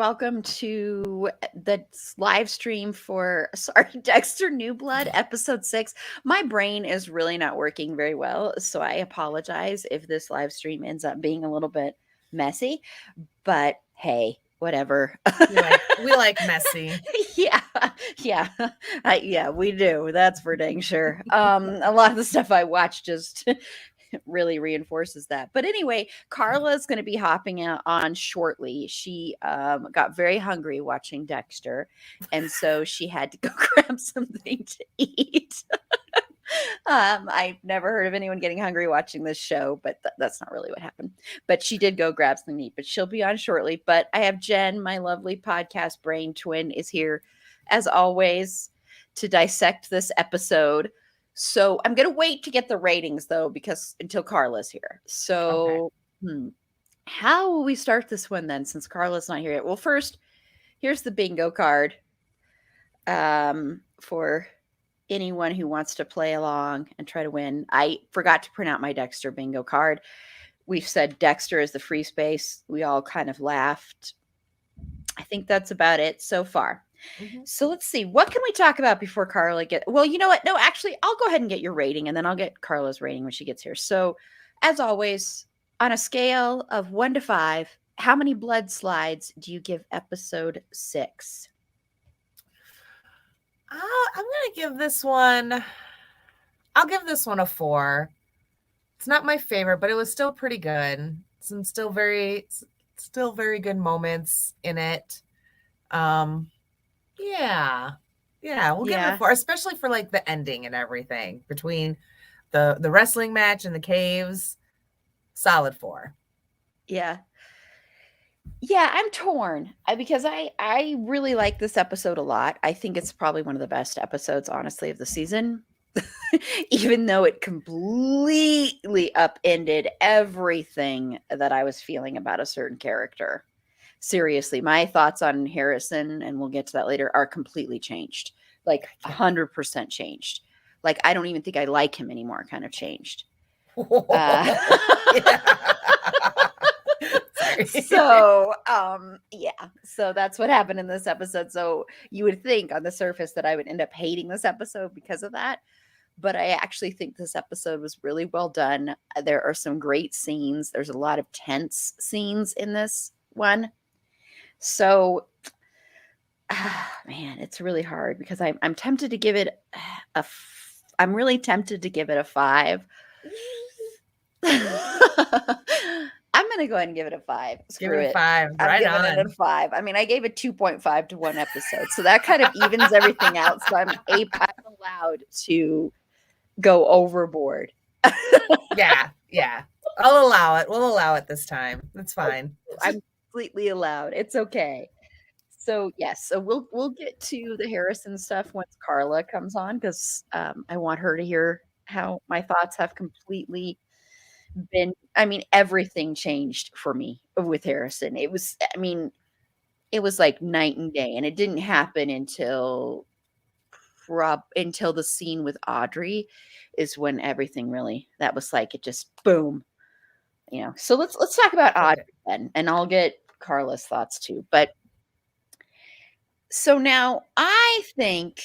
welcome to the live stream for Dexter New Blood episode 6. My brain is really not working very well, so I apologize if this live stream ends up being a little bit messy, but hey, whatever. We like messy. Yeah, yeah, we do. That's for dang sure. A lot of the stuff I watch just really reinforces that. But anyway, Carla is going to be hopping out on shortly. She got very hungry watching Dexter, and so she had to go grab something to eat. I've never heard of anyone getting hungry watching this show, but that's not really what happened. But she did go grab something to eat, but she'll be on shortly. But I have Jen, my lovely podcast brain twin, is here as always to dissect this episode. So I'm going to wait to get the ratings though, because until Carla's here. So how will we start this one then, since Carla's not here yet? Well, first, here's the bingo card for anyone who wants to play along and try to win. I forgot to print out my Dexter bingo card. We've said Dexter is the free space. We all kind of laughed. I think that's about it so far. Mm-hmm. So let's see. What can we talk about before Carla gets... Well, you know what? No, actually, I'll go ahead and get your rating, and then I'll get Carla's rating when she gets here. So, as always, on a scale of 1 to 5, how many blood slides do you give episode 6? I'm going to give this one... I'll give this one a 4. It's not my favorite, but it was still pretty good. Some still very good moments in it. Yeah, we'll give it a 4, especially for like the ending and everything between the wrestling match and the caves. Solid 4. Yeah, I'm torn because I really like this episode a lot. I think it's probably one of the best episodes, honestly, of the season, even though it completely upended everything that I was feeling about a certain character. Seriously, my thoughts on Harrison, and we'll get to that later, are completely changed. Like 100% changed. Like, I don't even think I like him anymore, kind of changed. So that's what happened in this episode. So you would think on the surface that I would end up hating this episode because of that. But I actually think this episode was really well done. There are some great scenes. There's a lot of tense scenes in this one. So, man, it's really hard because I'm tempted to give it I'm really tempted to give it a 5. I'm going to go ahead and give it a 5. Screw it. 5. I'm giving it a 5. I mean, I gave it 2.5 to one episode, so that kind of evens everything out. So I'm allowed to go overboard. Yeah. I'll allow it. We'll allow it this time. That's fine. I'm completely allowed. It's okay. So yes, so we'll get to the Harrison stuff once Carla comes on, because I want her to hear how my thoughts have completely been. I mean, everything changed for me with Harrison. It was like night and day, and it didn't happen until the scene with Audrey is when everything really, that was like, it just boom. So let's talk about Audrey then, and I'll get Carla's thoughts too. But so now I think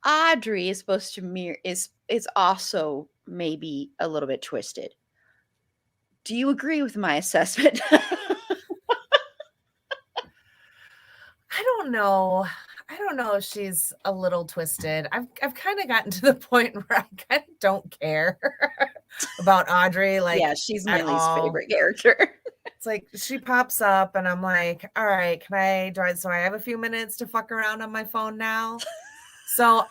Audrey is supposed to is also maybe a little bit twisted. Do you agree with my assessment? I don't know if she's a little twisted. I've kind of gotten to the point where I kind of don't care about Audrey. Like, yeah, she's my least favorite character. It's like she pops up and I'm like, all right, can I drive? So I have a few minutes to fuck around on my phone now. So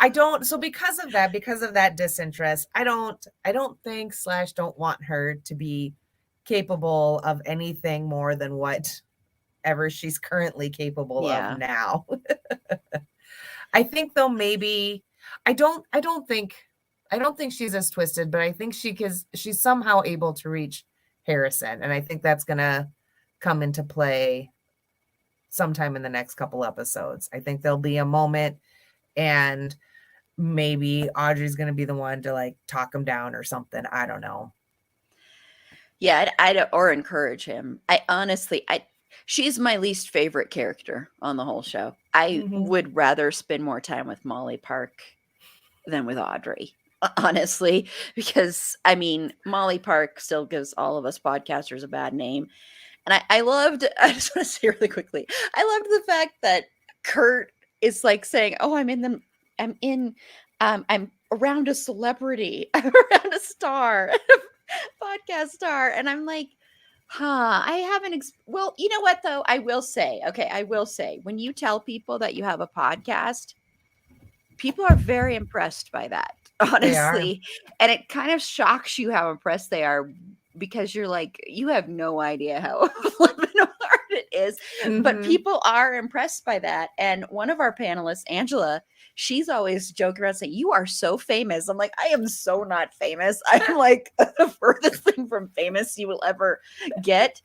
because of that disinterest, I don't think / don't want her to be capable of anything more than whatever she's currently capable of now. I think though, maybe I don't think she's as twisted, but I think she's somehow able to reach Harrison, and I think that's gonna come into play sometime in the next couple episodes. I think there'll be a moment, and maybe Audrey's gonna be the one to like talk him down or something. I don't know. Yeah, or encourage him. I honestly, She's my least favorite character on the whole show. I Mhm. would rather spend more time with Molly Park than with Audrey, honestly, because I mean, Molly Park still gives all of us podcasters a bad name. And I loved, I just want to say really quickly, I loved the fact that Kurt is like saying, "Oh, I'm around a celebrity, I'm around a star, podcast star." And I'm like, I haven't, well, you know what though? I will say, when you tell people that you have a podcast, people are very impressed by that, They are. honestly. And it kind of shocks you how impressed they are because you're like, you have no idea how flippin' hard it is. But Mhm. people are impressed by that. And one of our panelists, Angela, she's always joking around saying, "You are so famous." I'm like, I am so not famous. I'm like the furthest thing from famous you will ever get.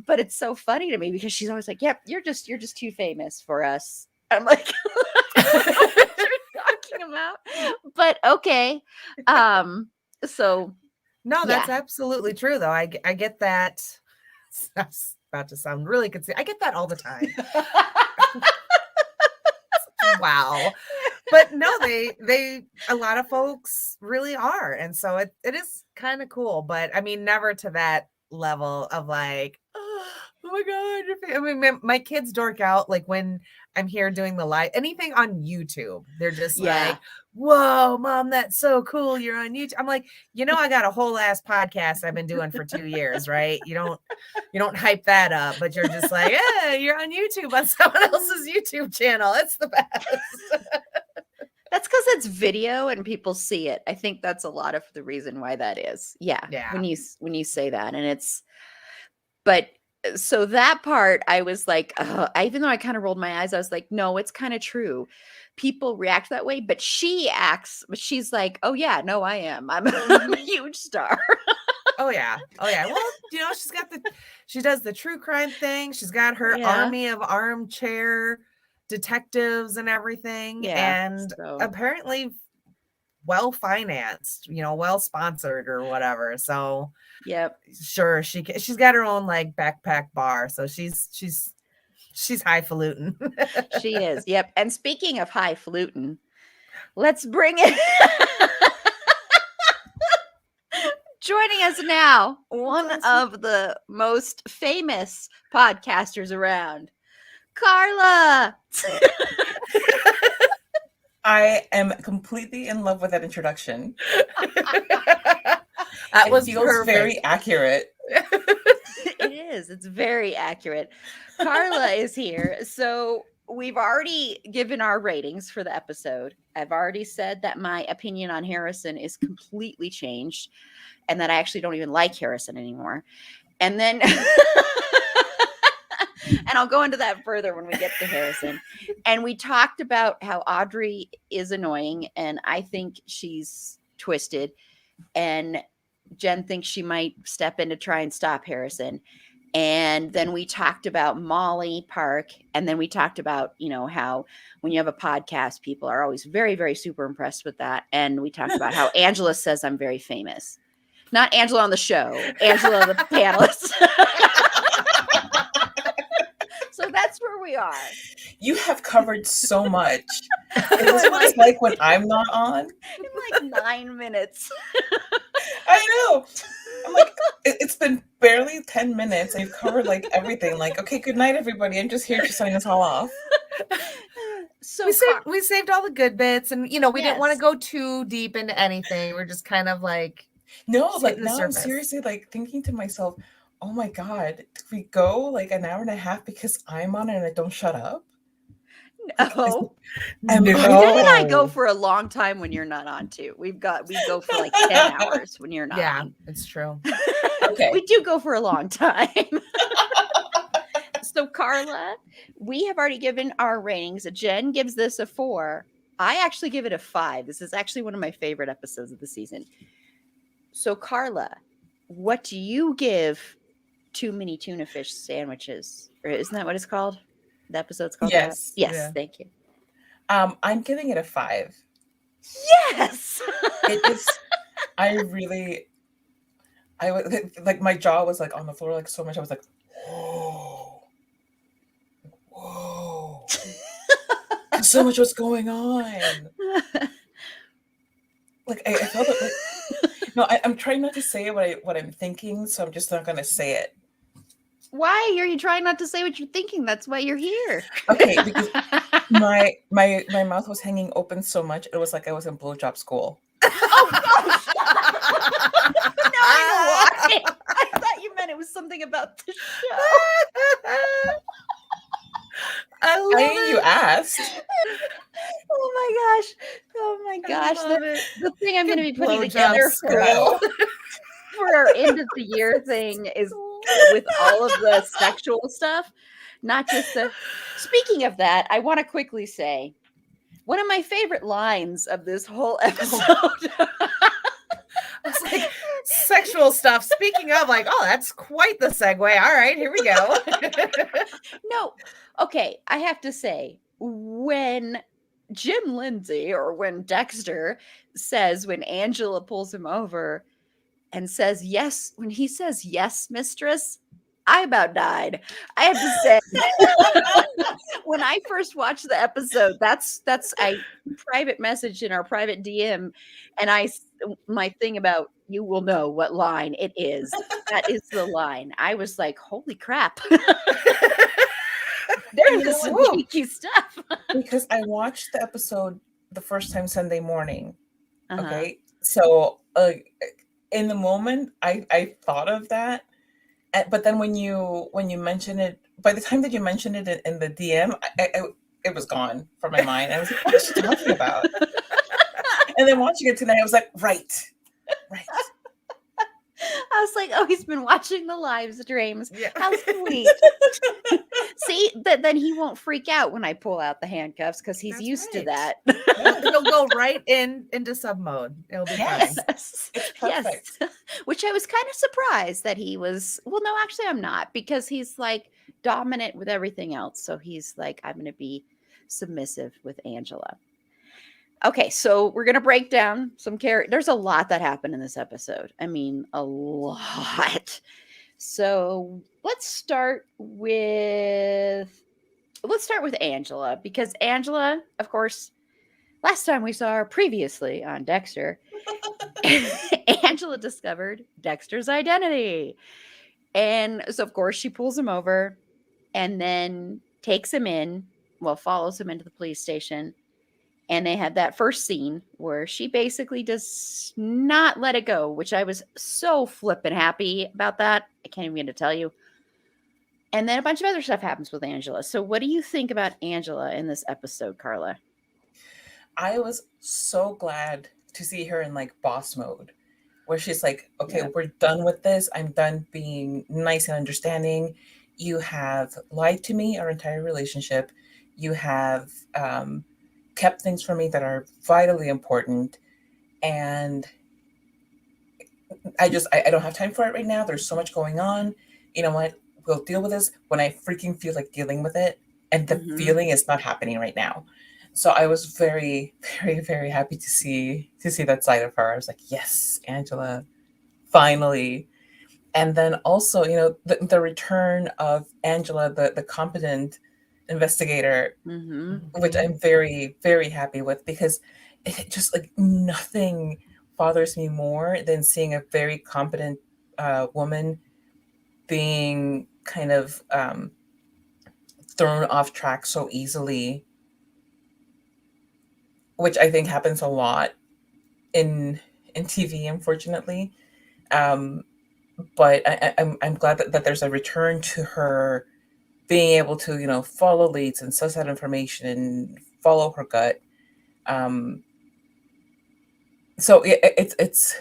But it's so funny to me because she's always like, "Yep, you're just too famous for us." I'm like, I don't know what you're talking about, but okay. Um, so No, yeah. that's absolutely true, though. I get that. That's about to sound really conceited. I get that all the time. Wow. But no, they a lot of folks really are. And so it is kind of cool. But I mean, never to that level of like, oh my God. I mean, my kids dork out like when I'm here doing the live anything on YouTube. They're just Yeah. like, whoa, mom, that's so cool. You're on YouTube. I'm like, I got a whole ass podcast I've been doing for 2 years, right? You don't hype that up, but you're just like, yeah, you're on YouTube on someone else's YouTube channel. It's the best. That's because it's video and people see it. I think that's a lot of the reason why that is. Yeah. Yeah. When you say that, and it's, but so that part, I was like, even though I kind of rolled my eyes, I was like, no, it's kind of true. People react that way, but she's like, "Oh yeah, no, I am. I'm a huge star." Oh yeah. Oh yeah. Well, she does the true crime thing. She's got her Yeah. army of armchair detectives and everything, Yeah. and So apparently well financed, well sponsored or whatever. So yep. sure, she's got her own like backpack bar. So she's highfalutin. She is. Yep. And speaking of highfalutin, let's bring it. Joining us now, one of the most famous podcasters around, Carla. I am completely in love with that introduction. That It was feels perfect. very accurate. It is. It's very accurate. Carla is here. So we've already given our ratings for the episode. I've already said that my opinion on Harrison is completely changed and that I actually don't even like Harrison anymore. And then and I'll go into that further when we get to Harrison. And we talked about how Audrey is annoying and I think she's twisted, and Jen thinks she might step in to try and stop Harrison. And then we talked about Molly Park, and then we talked about, how when you have a podcast, people are always very, very super impressed with that. And we talked about how Angela says I'm very famous. Not Angela on the show, Angela the panelist. So that's where we are. You have covered so much. Is this what it's like when I'm not on? In like 9 minutes. I know. I'm like, it's been barely 10 minutes and you've covered like everything. Like, okay, good night, everybody. I'm just here to sign us all off. So we saved all the good bits, and we didn't want to Yes. go too deep into anything. We're just kind of like No, just like hitting the now I'm surface. seriously like thinking to myself, oh my God, did we go like an hour and a half because I'm on it and I don't shut up? No. Am Jen I- and I go for a long time when you're not on too. We go for like 10 hours when you're not Yeah, on. it's true. Okay. We do go for a long time. So Carla, we have already given our ratings. Jen gives this a 4. I actually give it a 5. This is actually one of my favorite episodes of the season. So Carla, what do you give Too Many Tuna Fish Sandwiches? Or isn't that what it's called? The episode's called that? Yes. Yes, Yeah. thank you. I'm giving it a 5. Yes. It is. I was like my jaw was like on the floor like so much. I was like, oh. So much was going on. Like I felt it. Like, no, I'm trying not to say what I'm thinking, so I'm just not gonna say it. Why are you trying not to say what you're thinking? That's why you're here. Okay, because my mouth was hanging open so much, it was like I was in blowjob school. Oh gosh. Now I know why. I thought you meant it was something about the show. I love You it. asked. Oh my gosh. Oh my gosh. love it. The thing I'm going to be putting Blowjob together school. for our end of the year thing is with all of the sexual stuff, not just the. Speaking of that, I want to quickly say one of my favorite lines of this whole episode. I was like, sexual stuff. Speaking of, like, oh, that's quite the segue. All right, here we go. No, okay, I have to say, when Jim Lindsay or when Dexter says, when Angela pulls him over and says, yes, when he says, yes, mistress, I about died. I have to say, when I first watched the episode, that's I private message in our private DM, and my thing about you will know what line it is. That is the line. I was like, holy crap. There's know some what? cheeky stuff. Because I watched the episode the first time Sunday morning. Uh-huh. Okay, so in the moment, I thought of that, but then when you mention it, by the time that you mentioned it in the DM, it was gone from my mind. I was like, what is she talking about? And then watching it tonight, I was like, right. I was like, oh, he's been watching the live streams. Yeah. How sweet. See, then he won't freak out when I pull out the handcuffs because he's That's used to right. that. He'll go right into sub mode. It'll be Yes. fine. Yes. It's perfect. Yes. Which I was kind of surprised that he was. Well, no, actually, I'm not, because he's like dominant with everything else. So he's like, I'm going to be submissive with Angela. Okay, so we're gonna break down some characters. There's a lot that happened in this episode. I mean, a lot. So let's start with Angela, because Angela, of course, last time we saw her previously on Dexter, Angela discovered Dexter's identity. And so of course she pulls him over and then takes him in, follows him into the police station. And they had that first scene where she basically does not let it go, which I was so flippin' happy about that. I can't even begin to tell you. And then a bunch of other stuff happens with Angela. So what do you think about Angela in this episode, Carla? I was so glad to see her in like boss mode, where she's like, okay, Yeah. we're done with this. I'm done being nice and understanding. You have lied to me our entire relationship. You have kept things from me that are vitally important. And I don't have time for it right now. There's so much going on. You know what? We'll deal with this when I freaking feel like dealing with it. And the feeling is not happening right now. So I was very, very, very happy to see that side of her. I was like, yes, Angela, finally. And then also, you know, the return of Angela, the competent investigator, which I'm very, very happy with, because it just like nothing bothers me more than seeing a very competent woman being kind of thrown off track so easily, which I think happens a lot in TV, unfortunately. But I'm glad that there's a return to her being able to, you know, follow leads and suss out information and follow her gut. So it's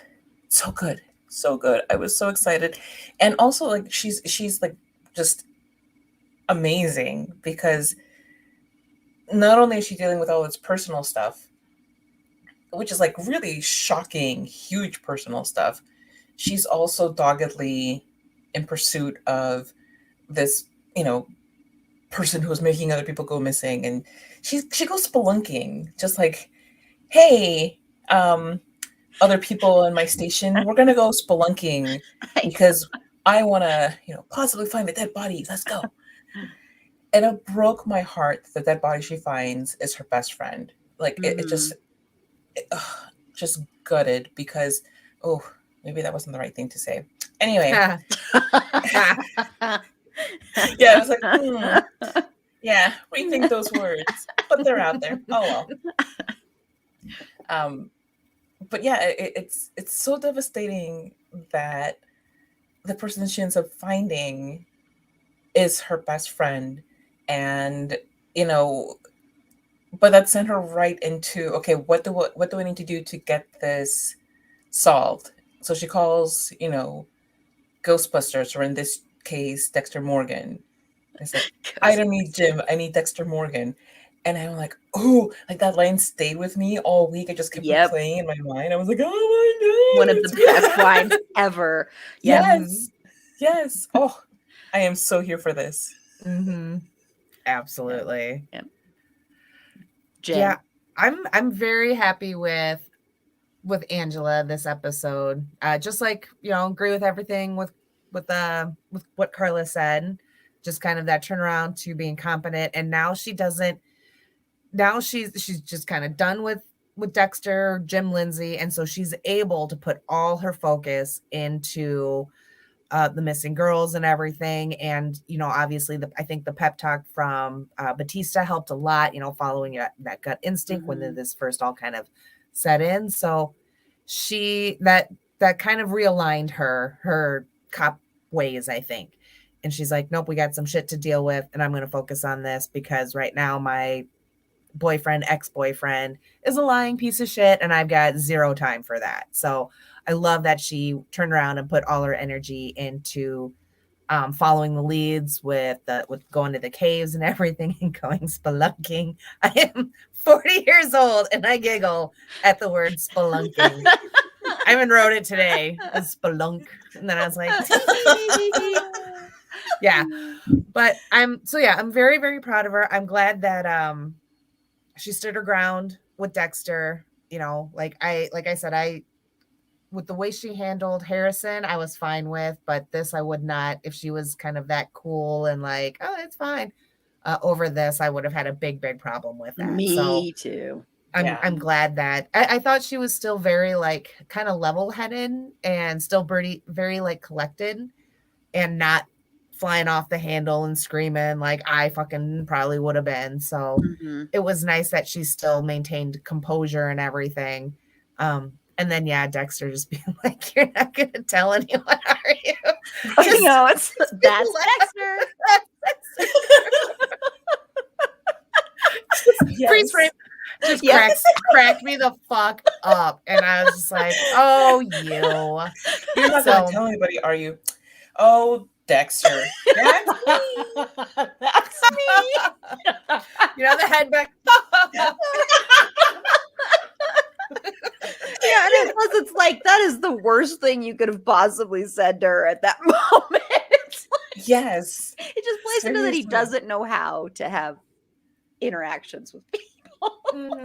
so good, so good. I was so excited, and also like she's like just amazing, because not only is she dealing with all this personal stuff, which is like really shocking, huge personal stuff, she's also doggedly in pursuit of this, you know, person who's making other people go missing. And she goes spelunking, just like, hey, other people in my station, we're gonna go spelunking because I want to, you know, possibly find a dead body. Let's go. it broke my heart that that body she finds is her best friend. Like it just just gutted because oh, maybe that wasn't the right thing to say. Anyway, yeah, I was like, yeah, rethink those words, but they're out there. Oh well. But yeah, it's so devastating that the person she ends up finding is her best friend, and you know, but that sent her right into okay, what do I need to do to get this solved? So she calls, Ghostbusters, or in this case, Dexter Morgan. It's like, I don't need Jim, I need Dexter Morgan. And I'm like, oh, like that line stayed with me all week. It just kept replaying in my mind. I was like, oh my One God. of the best lines ever. Yes. Yes. Oh, I am so here for this. Mm-hmm. Absolutely. Yeah. Yeah. I'm very happy with Angela this episode. Just like, agree with everything with what Carla said. Just kind of that turnaround to being competent. And now she's just kind of done with Dexter, Jim Lindsay. And so she's able to put all her focus into the missing girls and everything. And, obviously I think the pep talk from Batista helped a lot, following that gut instinct when this first all kind of set in. So that kind of realigned her cop ways, I think. And she's like, nope, we got some shit to deal with. And I'm going to focus on this because right now my ex-boyfriend is a lying piece of shit. And I've got zero time for that. So I love that she turned around and put all her energy into following the leads with going to the caves and everything and going spelunking. I am 40 years old and I giggle at the word spelunking. I even wrote it today as spelunk. And then I was like, yeah. But I'm very, very proud of her. I'm glad that she stood her ground with Dexter. Like I said, with the way she handled Harrison, I was fine with, but this I would not. If she was kind of that cool and like, oh, it's fine. Over this, I would have had a big, big problem with that. Me too. I'm glad that I thought she was still very like kind of level-headed and still very like collected and not flying off the handle and screaming like I fucking probably would have been. So it was nice that she still maintained composure and everything. And then, Dexter just being like, you're not going to tell anyone, are you? That's Dexter. Freeze frame. Just cracked me the fuck up. And I was just like, oh, you're not going to tell anybody, are you? Oh, Dexter. That's me. That's me. The head back. Yeah, and it's like that is the worst thing you could have possibly said to her at that moment. It's like, yes, it just plays into that he doesn't know how to have interactions with people.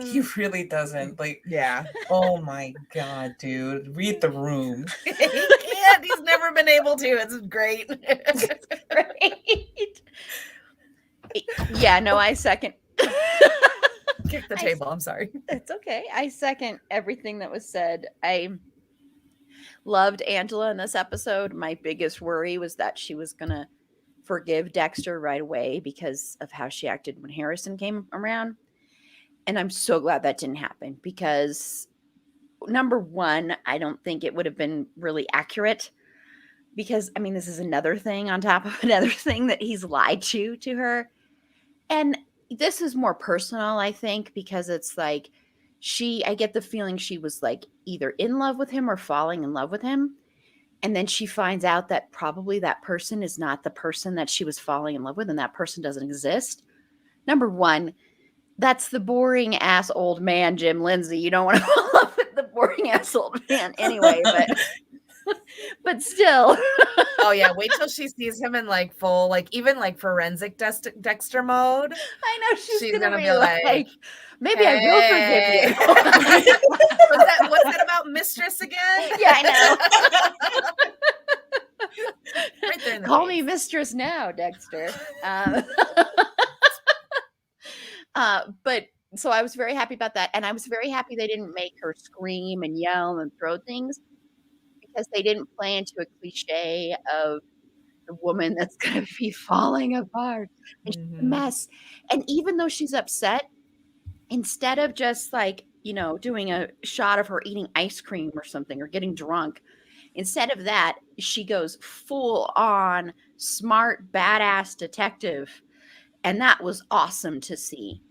He really doesn't. Like, yeah. Oh my God, dude, read the room. He can't. He's never been able to. It's great. It's great. Yeah. No, I second. Kick the table. I'm sorry. It's okay. I second everything that was said. I loved Angela in this episode. My biggest worry was that she was going to forgive Dexter right away because of how she acted when Harrison came around. And I'm so glad that didn't happen because, number one, I don't think it would have been really accurate because, this is another thing on top of another thing that he's lied to her. And this is more personal, I think, because it's like I get the feeling she was like either in love with him or falling in love with him. And then she finds out that probably that person is not the person that she was falling in love with and that person doesn't exist. Number one, that's the boring ass old man, Jim Lindsay. You don't want to fall in love with the boring ass old man anyway, but still. Oh yeah, wait till she sees him in like full, like even like forensic Dexter mode. I know she's gonna be like maybe hey. I will forgive you. What's that about mistress again? Yeah, I know. Right there in the Call me face. mistress now, Dexter. But so I was very happy about that. And I was very happy they didn't make her scream and yell and throw things because they didn't play into a cliche of the woman that's going to be falling apart and she's a Mhm. mess. And even though she's upset, instead of just like, doing a shot of her eating ice cream or something or getting drunk, instead of that, she goes full on smart, badass detective. And that was awesome to see.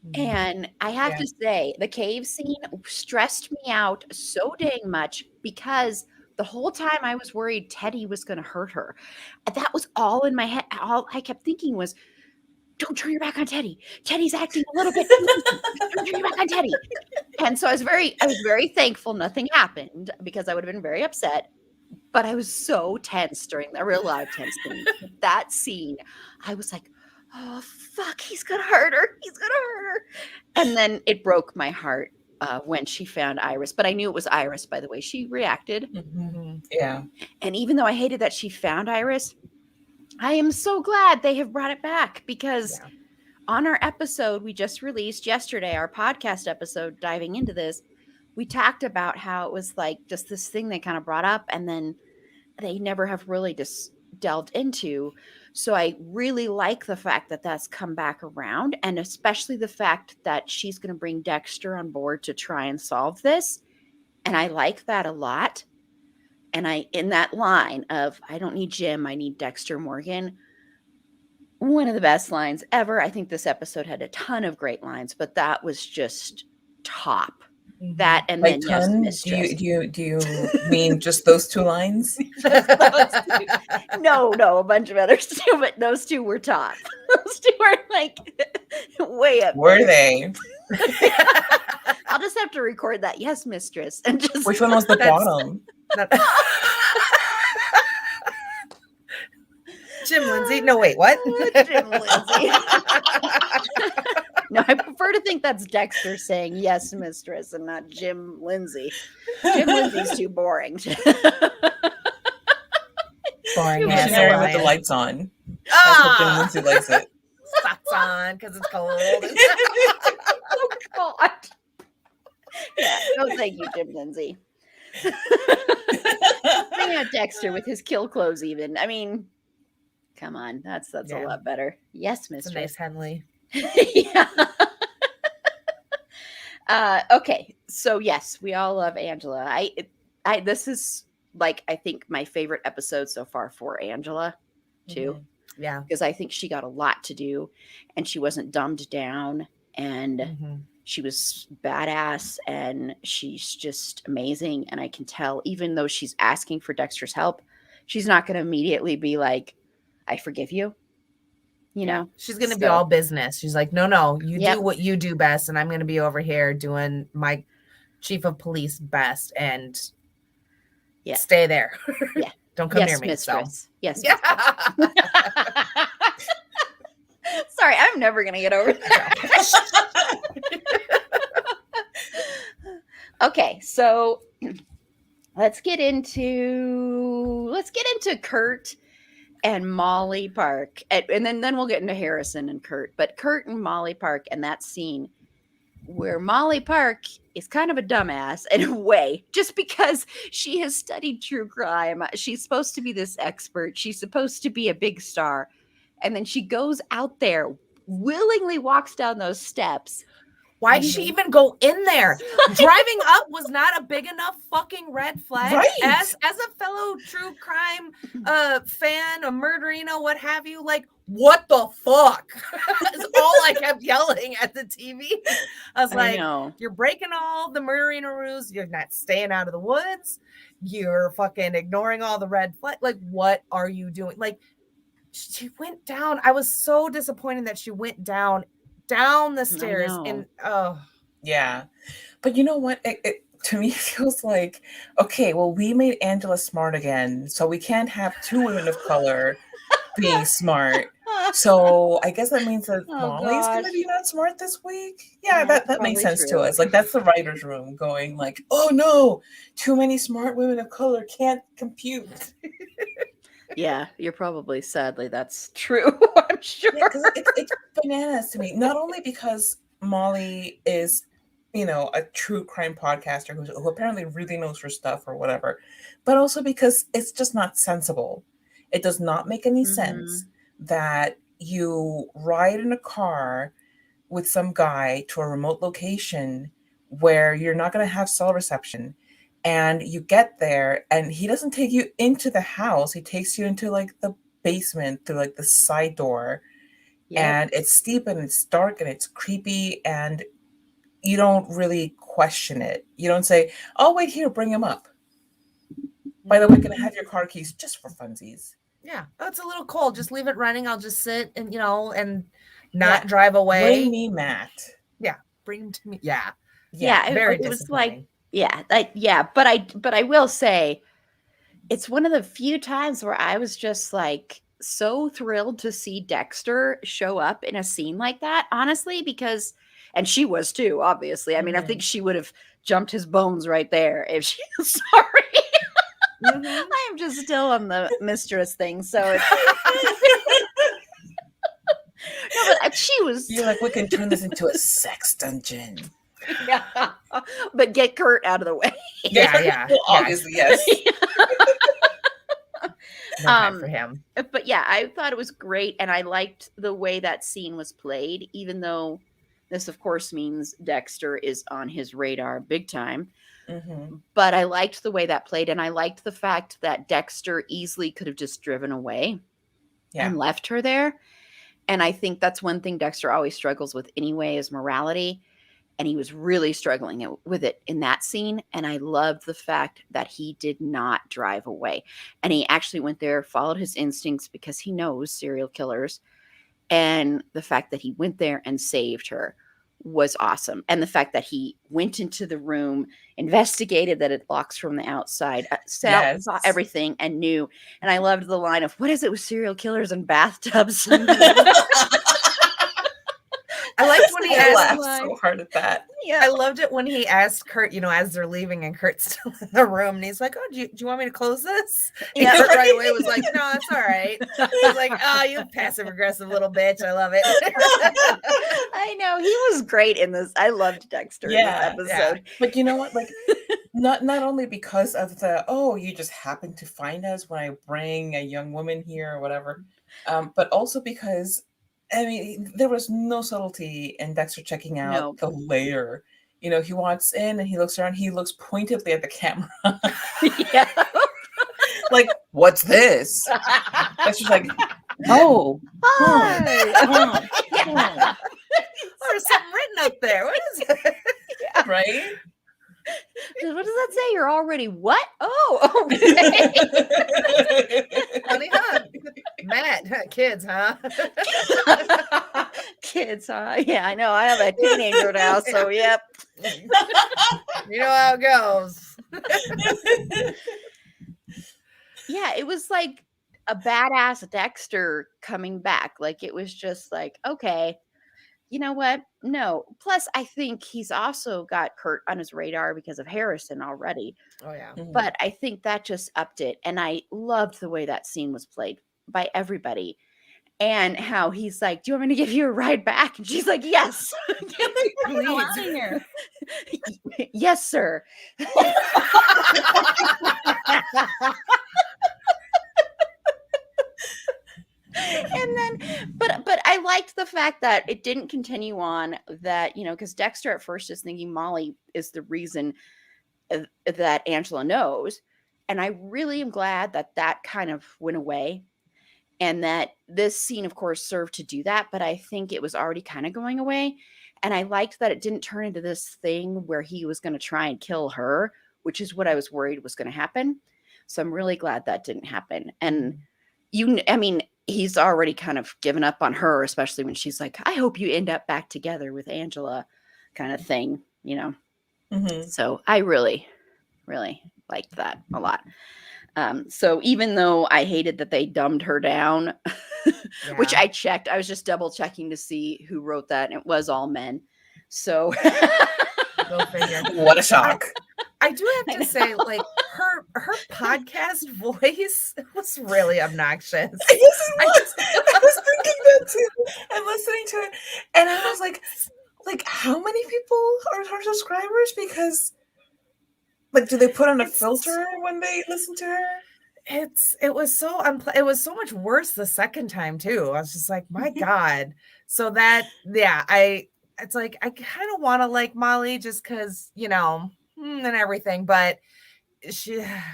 Mhm. And I have Yeah. to say, the cave scene stressed me out so dang much because the whole time I was worried Teddy was going to hurt her. That was all in my head. All I kept thinking was, don't turn your back on Teddy. Teddy's acting a little bit crazy. Don't turn your back on Teddy. And so I was very thankful nothing happened because I would have been very upset. But I was so tense during the real live tense thing. That scene, I was like, oh fuck, he's gonna hurt her. He's gonna hurt her. And then it broke my heart when she found Iris. But I knew it was Iris by the way she reacted. Mhm. Yeah. And even though I hated that she found Iris, I am so glad they have brought it back because Yeah. on our episode we just released yesterday, our podcast episode diving into this, we talked about how it was like just this thing they kind of brought up and then they never have really just delved into. So I really like the fact that that's come back around, and especially the fact that she's going to bring Dexter on board to try and solve this. And I like that a lot. And in that line of, I don't need Jim, I need Dexter Morgan, one of the best lines ever. I think this episode had a ton of great lines, but that was just top. Mhm. That and Like then yes, ton? mistress. Do you mean just those two lines? No, a bunch of others too, but those two were top. Those two were like way up Were there. they? I'll just have to record that. Yes, mistress. And just Which one was the That's- bottom? Jim Lindsay. No, wait, what? Jim Lindsay. No, I prefer to think that's Dexter saying yes, mistress, and not Jim Lindsay. Jim Lindsay's too boring. Boring ass Missionary with the lion. lights on. That's how Jim Ah, Lindsay likes it. socks on because it's cold. Oh God. Yeah, no, thank you, Jim Lindsay. Bring out Dexter with his kill clothes. Even, I mean, come on, that's Yeah. a lot better. Yes, It's a mistress. nice Henley. Yeah. Okay, so yes, we all love Angela. I this is like I think my favorite episode so far for Angela too, Mhm. Yeah. because I think she got a lot to do, and she wasn't dumbed down, and Mhm. she was badass, and she's just amazing. And I can tell, even though she's asking for Dexter's help, she's not going to immediately be like, "I forgive you." You know, She's going to be So- all business. She's like, no, you Yep. do what you do best. And I'm going to be over here doing my chief of police best and Yeah. stay there. Yeah. Don't come yes, near me. mistress. Yes. So. Yeah. Sorry, I'm never gonna get over that. Okay, so let's get into Kurt and Molly Park, and then we'll get into Harrison and Kurt. But Kurt and Molly Park, and that scene where Molly Park is kind of a dumbass in a way, just because she has studied true crime. She's supposed to be this expert. She's supposed to be a big star. And then she goes out there, willingly walks down those steps. Why did she even go in there? Driving up was not a big enough fucking red flag. Right. As a fellow true crime fan, a murderino, what have you, like, what the fuck? That's all I kept yelling at the TV. I was like, you're breaking all the murderino rules. You're not staying out of the woods. You're fucking ignoring all the red flag. Like, what are you doing? Like, she went down. I was so disappointed that she went down the stairs and yeah, but you know what, it to me feels like, okay, well, we made Angela smart again, so we can't have two women of color being smart, so I guess that means that Molly's gonna be not smart this week. Yeah, that makes sense to us. Like, that's the writer's room going like, oh no, too many smart women of color can't compute. Yeah, you're probably sadly that's true. I'm sure. Yeah, because it's bananas to me. Not only because Molly is, a true crime podcaster who apparently really knows her stuff or whatever, but also because it's just not sensible. It does not make any sense that you ride in a car with some guy to a remote location where you're not going to have cell reception, and you get there and he doesn't take you into the house. He takes you into like the basement through like the side door, and it's steep and it's dark and it's creepy, and you don't really question it. You don't say, "Oh, wait here, bring him up. By the way, can I have your car keys just for funsies?" Yeah. Oh, it's a little cold. Just leave it running. I'll just sit and, and not drive away. Bring me Matt. Yeah. Bring him to me. Yeah. Yeah. Very it was like, disappointing. but I will say it's one of the few times where I was just like so thrilled to see Dexter show up in a scene like that, honestly, because, and she was too, obviously. I mean, I think she would have jumped his bones right there if she was sorry. I am just still on the mistress thing. So it's, no, but she was. You're like, we can turn this into a sex dungeon. Yeah, but get Kurt out of the way. Yeah. Well, obviously, yes. No time for him. But yeah, I thought it was great, and I liked the way that scene was played, even though this, of course, means Dexter is on his radar big time. But I liked the way that played, and I liked the fact that Dexter easily could have just driven away and left her there. And I think that's one thing Dexter always struggles with anyway, is morality. And he was really struggling with it in that scene. And I loved the fact that he did not drive away. And he actually went there, followed his instincts, because he knows serial killers. And the fact that he went there and saved her was awesome. And the fact that he went into the room, investigated that it locks from the outside, saw everything and knew. And I loved the line of, what is it with serial killers and bathtubs? I liked when he asked so hard at that. Yeah, I loved it when he asked Kurt, as they're leaving, and Kurt's still in the room, and he's like, "Oh, do you want me to close this?" And Kurt right away was like, "No, it's all right." He's like, "Oh, you passive aggressive little bitch. I love it." I know, he was great in this. I loved Dexter in this episode. But you know what? Like, not only because of the you just happen to find us when I bring a young woman here or whatever, but also because, I mean, there was no subtlety in Dexter checking out the lair. He walks in and he looks around. He looks pointedly at the camera. Like, what's this? Dexter's like, oh, hi. There's something written up there. What is it? Right? What does that say? You're already what? Oh, okay. Honey, huh? Matt, kids, huh? Kids, huh? Yeah, I know. I have a teenager now, so yep. You know how it goes. Yeah, it was like a badass Dexter coming back. Like, it was just like, okay, you know what? No. Plus, I think he's also got Kurt on his radar because of Harrison already. Oh, yeah. But I think that just upped it. And I loved the way that scene was played by everybody. And how he's like, "Do you want me to give you a ride back?" And she's like, "Yes." Get the hell out of here. Yes, sir. And then, but I liked the fact that it didn't continue on, that, because Dexter at first is thinking Molly is the reason that Angela knows. And I really am glad that that kind of went away. And that this scene, of course, served to do that. But I think it was already kind of going away. And I liked that it didn't turn into this thing where he was going to try and kill her, which is what I was worried was going to happen. So I'm really glad that didn't happen. And he's already kind of given up on her, especially when she's like, "I hope you end up back together with Angela," kind of thing, So I really, really liked that a lot. So even though I hated that they dumbed her down, which I checked, I was just double checking to see who wrote that, and it was all men. So Go figure. What a shock. I do have to say, like, her podcast voice was really obnoxious. I was thinking that too, and listening to it, and I was like, how many people are her subscribers? Because, like, do they put on a filter when they listen to her? It was so it was so much worse the second time too. I was just like, my God. So that, yeah, it's like, I kind of want to like Molly just because, you know, and everything, but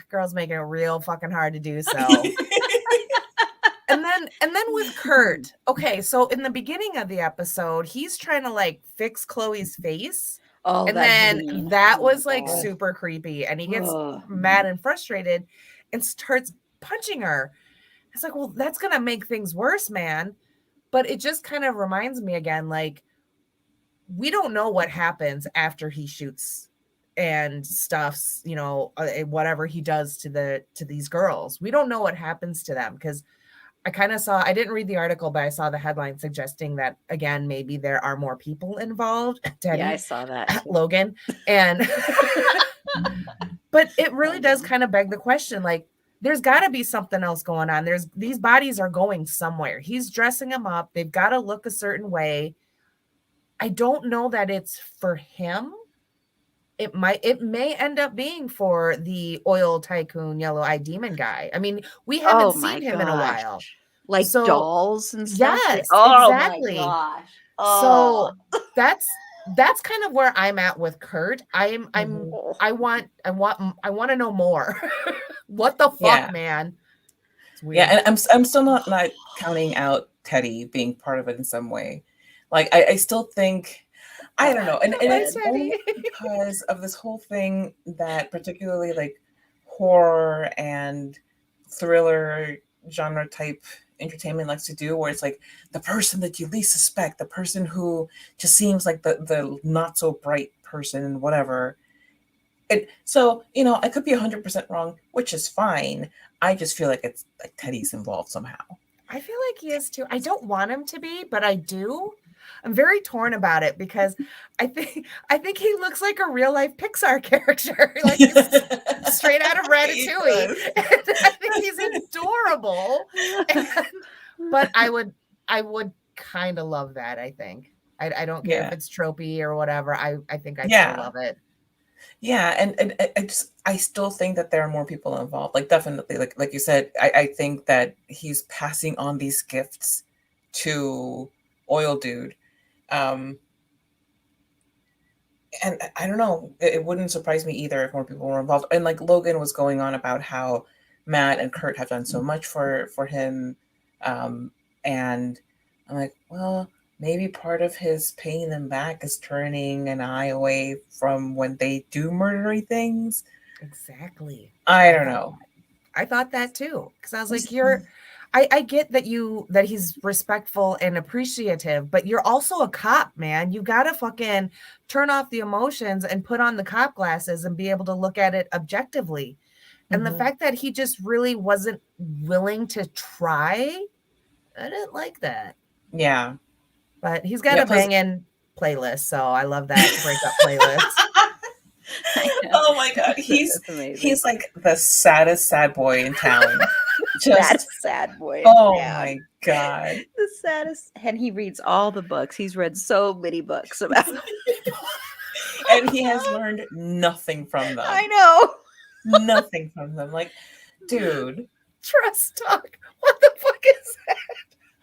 girl's making it real fucking hard to do so. And then with Kurt, okay, so in the beginning of the episode, he's trying to like fix Chloe's face. Oh, And that then scene. that Oh my was like God. super creepy. And he gets Ugh. mad and frustrated and starts punching her. It's like, well, that's gonna make things worse, man. But it just kind of reminds me again, like, we don't know what happens after he shoots and stuffs, you know, whatever he does to these girls. We don't know what happens to them because I didn't read the article, but I saw the headline suggesting that, again, maybe there are more people involved. Teddy, Yeah, I saw that too. Logan. And, but it really does kind of beg the question, like, there's got to be something else going on. These bodies are going somewhere. He's dressing them up. They've got to look a certain way. I don't know that it's for him. It may end up being for the oil tycoon, yellow-eyed demon guy. I mean, we haven't seen him in a while. Like So, dolls and stuff. yes, Oh exactly. my gosh. So that's kind of where I'm at with Kurt. I want to know more. What the fuck, man? It's weird. Yeah, and I'm still not counting out Teddy being part of it in some way. Like, I still think, I don't know, and it's only because of this whole thing that particularly like horror and thriller genre type entertainment likes to do, where it's like the person that you least suspect, the person who just seems like the not so bright person, whatever. So, you know, I could be 100% wrong, which is fine. I just feel like it's like Teddy's involved somehow. I feel like he is too. I don't want him to be, but I do. I'm very torn about it because I think he looks like a real life Pixar character, like he's straight out of Ratatouille. And I think he's adorable. But I would kind of love that. I think I don't care if it's tropey or whatever. I think I still love it. Yeah, and I still think that there are more people involved. Like, definitely, like you said, I think that he's passing on these gifts to Oil Dude. And I don't know, it wouldn't surprise me either if more people were involved. And like Logan was going on about how Matt and Kurt have done so much for him. And I'm like, well, maybe part of his paying them back is turning an eye away from when they do murdery things. Exactly. I don't know. I thought that too. Because I was like, I get that he's respectful and appreciative, but you're also a cop, man. You gotta fucking turn off the emotions and put on the cop glasses and be able to look at it objectively. And the fact that he just really wasn't willing to try, I didn't like that. Yeah. But he's got a banging playlist, so I love that breakup playlist. Oh my God. He's like the saddest sad boy in town. Just sad boy. Oh my God. The saddest. And he reads all the books. He's read so many books about and he has learned nothing from them. I know. Nothing from them. Like, dude. Trust talk. What the fuck is that?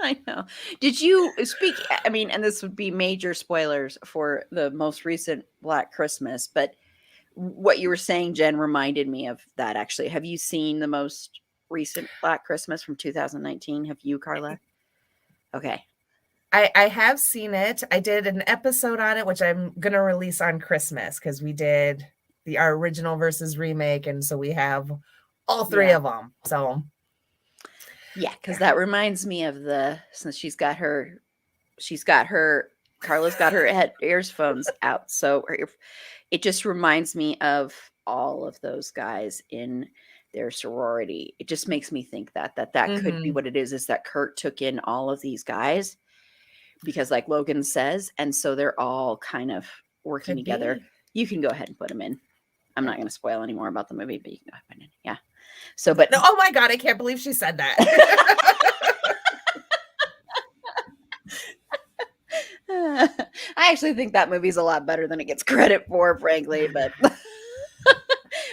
I know. Did you speak? I mean, and this would be major spoilers for the most recent Black Christmas, but what you were saying, Jen, reminded me of that actually. Have you seen the most recent Black Christmas from 2019? Have you, Carla? Okay. I have seen it. I did an episode on it, which I'm going to release on Christmas because we did our original versus remake. And so we have all three of them. So. Yeah, because that reminds me of since Carla's got her earphones out. So it just reminds me of all of those guys in their sorority. It just makes me think that could be what it is that Kurt took in all of these guys because like Logan says, and so they're all kind of working together. You can go ahead and put them in. I'm not going to spoil any more about the movie, but you can go find it. Yeah. So, but No, oh my God, I can't believe she said that. I actually think that movie's a lot better than it gets credit for, frankly. But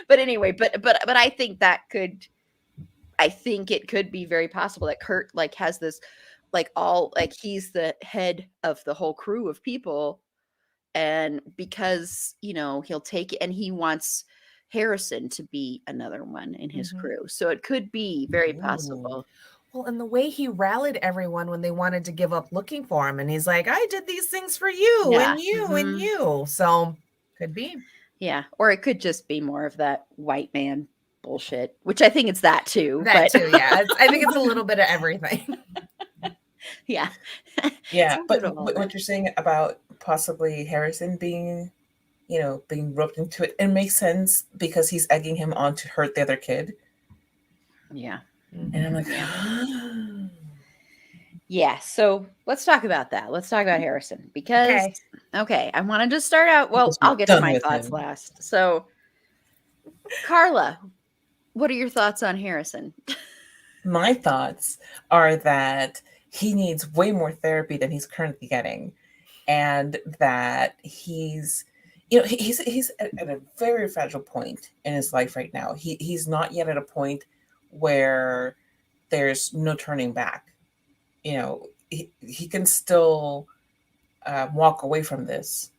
but anyway, but I think it could be very possible that Kurt like has this like he's the head of the whole crew of people, and because he'll take it and he wants Harrison to be another one in his crew, so it could be very possible. Well, and the way he rallied everyone when they wanted to give up looking for him, and he's like, I did these things for you and you and you. So could be. Yeah, or it could just be more of that white man bullshit, which I think it's that too. That too, yeah. I think it's a little bit of everything. Yeah. Yeah, but what you're saying about possibly Harrison being roped into it, it makes sense because he's egging him on to hurt the other kid. Yeah. And I'm like, yeah, so let's talk about that. Let's talk about Harrison because, okay, I wanted to start out, well, I'll get to my thoughts last. So, Carla, what are your thoughts on Harrison? My thoughts are that he needs way more therapy than he's currently getting, and that he's at a very fragile point in his life right now. He's not yet at a point where there's no turning back. He can still walk away from this,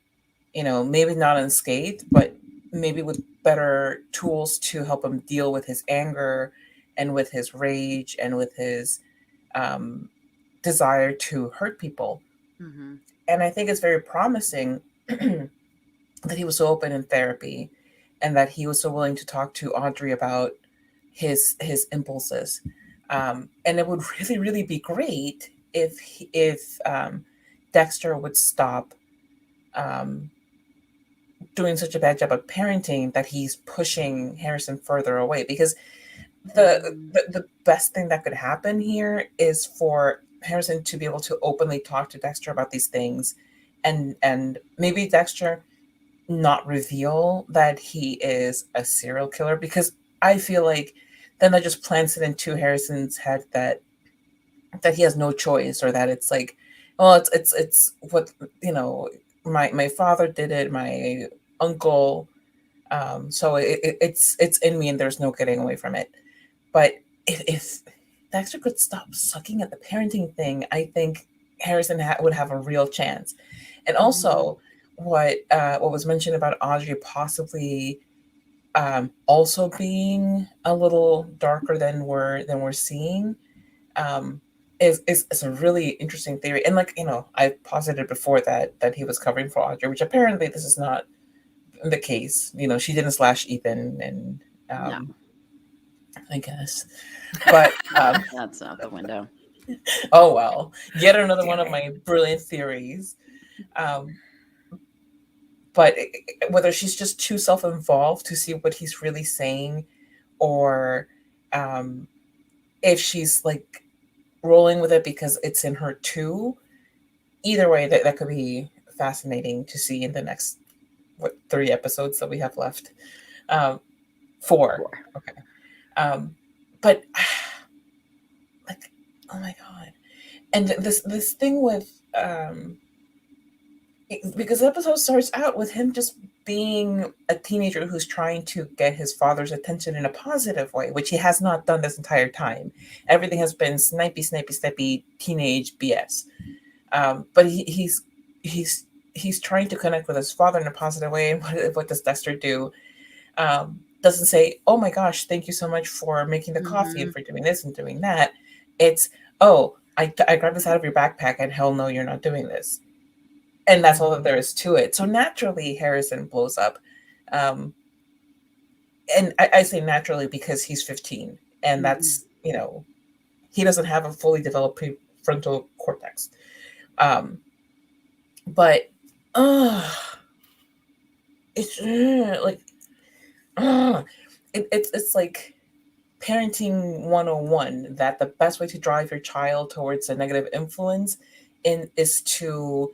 maybe not unscathed, but maybe with better tools to help him deal with his anger and with his rage and with his desire to hurt people. Mm-hmm. And I think it's very promising that he was so open in therapy and that he was so willing to talk to Audrey about his impulses. And it would really, really be great if Dexter would stop doing such a bad job of parenting that he's pushing Harrison further away. Because the best thing that could happen here is for Harrison to be able to openly talk to Dexter about these things, and maybe Dexter not reveal that he is a serial killer, because I feel like then that just plants it into Harrison's head that he has no choice, or that it's like, well, it's what my father did it, my uncle, so it's in me and there's no getting away from it. But if Dexter could stop sucking at the parenting thing, I think Harrison would have a real chance. And also, what was mentioned about Audrey possibly also being a little darker than we're seeing is a really interesting theory. And I posited before that he was covering for Audrey, which apparently this is not the case. She didn't slash Ethan, and No. I guess, but that's out the window. Oh well, yet another one of my brilliant theories. But whether she's just too self-involved to see what he's really saying, or if she's like rolling with it because it's in her too. Either way, that could be fascinating to see in the next 3 episodes that we have left. 4. Okay. But like, oh my god. And this thing with because the episode starts out with him just being a teenager who's trying to get his father's attention in a positive way, which he has not done this entire time. Everything has been snipey teenage BS. But he's trying to connect with his father in a positive way. And what does Dexter do? Doesn't say, "Oh my gosh, thank you so much for making the coffee and for doing this and doing that." It's, "Oh, I grabbed this out of your backpack, and hell no, you're not doing this." And that's all that there is to it. So naturally, Harrison blows up. And I say naturally because he's 15. And that's, he doesn't have a fully developed prefrontal cortex. But it's like, it's like parenting 101, that the best way to drive your child towards a negative influence is to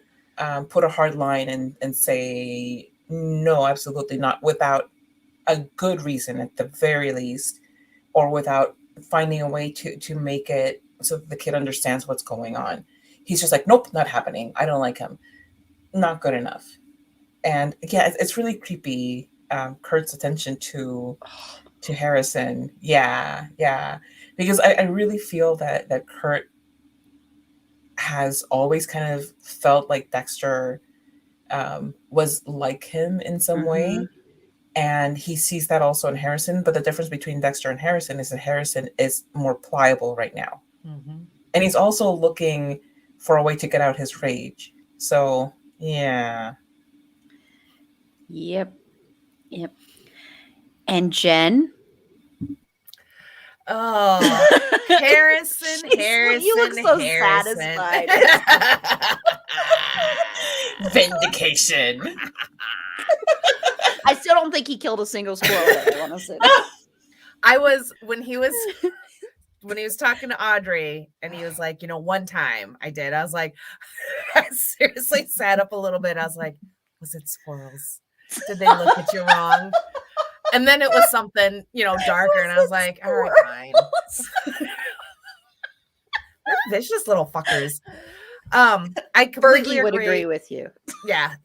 put a hard line and say, no, absolutely not, without a good reason at the very least, or without finding a way to make it so that the kid understands what's going on. He's just like, nope, not happening. I don't like him. Not good enough. And yeah, it's really creepy. Kurt's attention to Harrison. Yeah, yeah. Because I really feel that Kurt has always kind of felt like Dexter was like him in some Mm-hmm. way. And he sees that also in Harrison. But the difference between Dexter and Harrison is that Harrison is more pliable right now. Mm-hmm. And he's also looking for a way to get out his rage. So, yeah. Yep. Yep. And Jen. Oh, Harrison, Jeez, you look Harrison, so Harrison. satisfied. Vindication. I still don't think he killed a single squirrel. I want to say. I was when he was talking to Audrey and he was like, one time I did. I was like, I seriously sat up a little bit. I was like, was it squirrels? Did they look at you wrong? And then it was something, darker, and I was like, all right, fine. They're vicious little fuckers. I completely Fergie would agree with you. Yeah,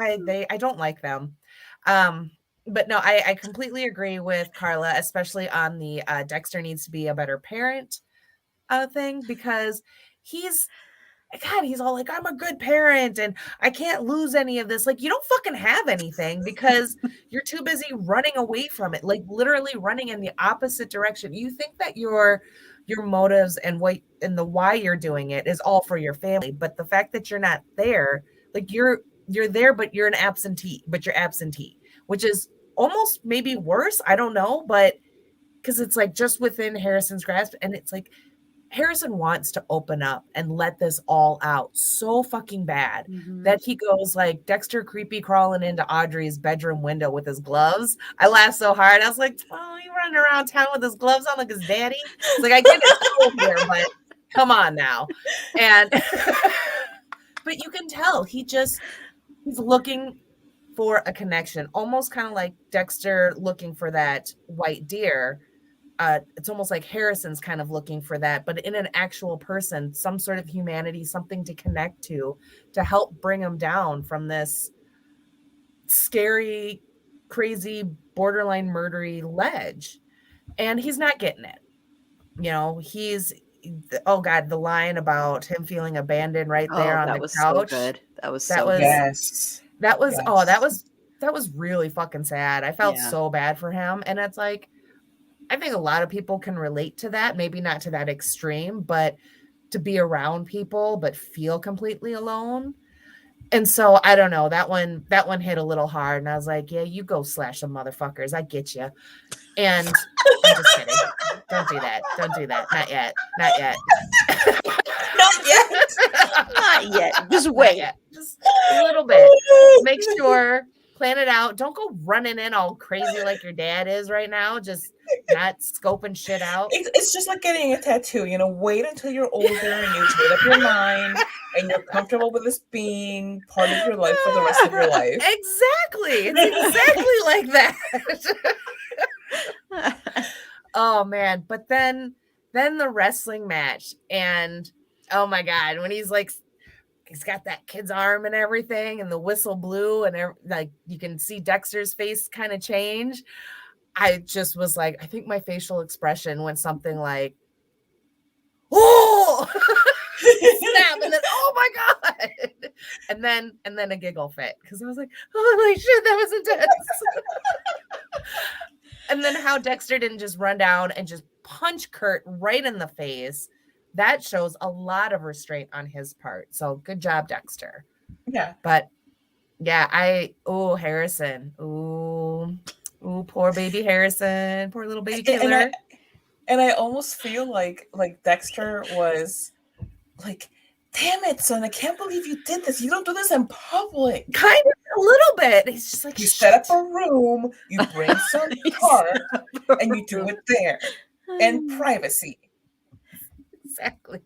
I don't like them. But no, I completely agree with Carla, especially on the Dexter needs to be a better parent thing, because he's all like, I'm a good parent and I can't lose any of this. Like, you don't fucking have anything because you're too busy running away from it, like literally running in the opposite direction. You think that your motives and the why you're doing it is all for your family, but the fact that you're not there, like you're there, but you're absentee, which is almost maybe worse. I don't know, but because it's like just within Harrison's grasp, and it's like Harrison wants to open up and let this all out so fucking bad that he goes like Dexter creepy crawling into Audrey's bedroom window with his gloves. I laughed so hard. I was like, oh, he running around town with his gloves on like his daddy. It's like, I get it's cold here, but come on now. And but you can tell he's looking for a connection, almost kind of like Dexter looking for that white deer. It's almost like Harrison's kind of looking for that, but in an actual person, some sort of humanity, something to connect to help bring him down from this scary, crazy, borderline murdery ledge. And he's not getting it. Oh God, the line about him feeling abandoned right there on the couch. So good. That was Yes. That was, yes. oh, that was really fucking sad. I felt so bad for him. And it's like, I think a lot of people can relate to that, maybe not to that extreme, but to be around people but feel completely alone. And so I don't know, that one hit a little hard, and I was like, yeah, you go slash some motherfuckers, I get you. And I'm just kidding. Don't do that. Not yet. Not yet. Just wait. Just a little bit. Make sure, plan it out. Don't go running in all crazy like your dad is right now. Just not scoping shit out. It's just like getting a tattoo. Wait until you're older and you've made up your mind and you're comfortable with this being part of your life for the rest of your life. Exactly. It's exactly like that. Oh man. But then the wrestling match, and oh my God, when he's got that kid's arm and everything, and the whistle blew, and like you can see Dexter's face kind of change. I just was like, I think my facial expression went something like, oh, snap, and then oh my God, and then a giggle fit, because I was like, holy shit, that was intense. And then how Dexter didn't just run down and just punch Kurt right in the face. That shows a lot of restraint on his part. So good job, Dexter. Yeah. But yeah, Harrison. Ooh, poor baby Harrison. Poor little baby killer. And I almost feel like Dexter was like, damn it, son, I can't believe you did this. You don't do this in public. Kind of a little bit. He's just like, you set up a room, you bring some card, and you do it there in privacy. Exactly.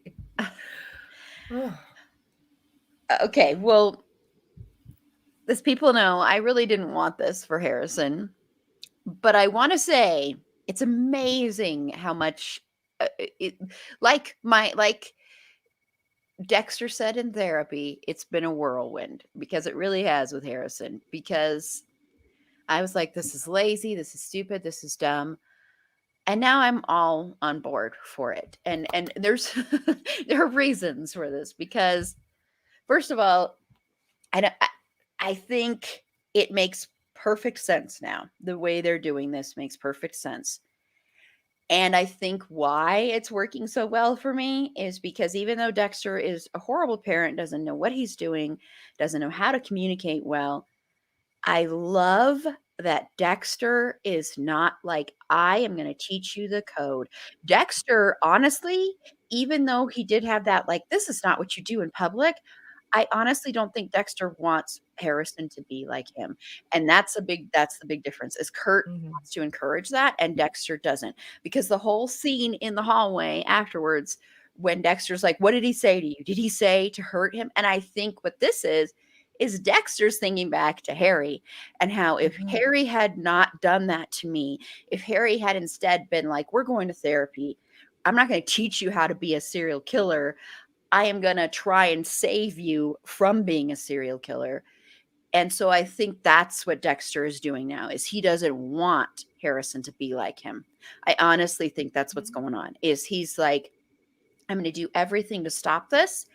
Okay, well, as people know, I really didn't want this for Harrison, but I want to say it's amazing how much it, like Dexter said in therapy, it's been a whirlwind because it really has with Harrison. Because I was like, this is lazy, this is stupid, this is dumb. And now I'm all on board for it. And there's there are reasons for this because first of all, I think it makes perfect sense now. The way they're doing this makes perfect sense. And I think why it's working so well for me is because even though Dexter is a horrible parent, doesn't know what he's doing, doesn't know how to communicate well, I love that Dexter is not like, I am going to teach you the code. Dexter, honestly, even though he did have that, like, this is not what you do in public, I honestly don't think Dexter wants Harrison to be like him. And that's the big difference. Is Kurt Mhm. wants to encourage that and Dexter doesn't. Because the whole scene in the hallway afterwards when Dexter's like, "What did he say to you? Did he say to hurt him?" And I think what this is Dexter's thinking back to Harry and how if Mhm. Harry had not done that to me, if Harry had instead been like, "We're going to therapy. I'm not going to teach you how to be a serial killer. I am going to try and save you from being a serial killer." And so I think that's what Dexter is doing now is he doesn't want Harrison to be like him. I honestly think that's what's going on. Is he's like, I'm going to do everything to stop this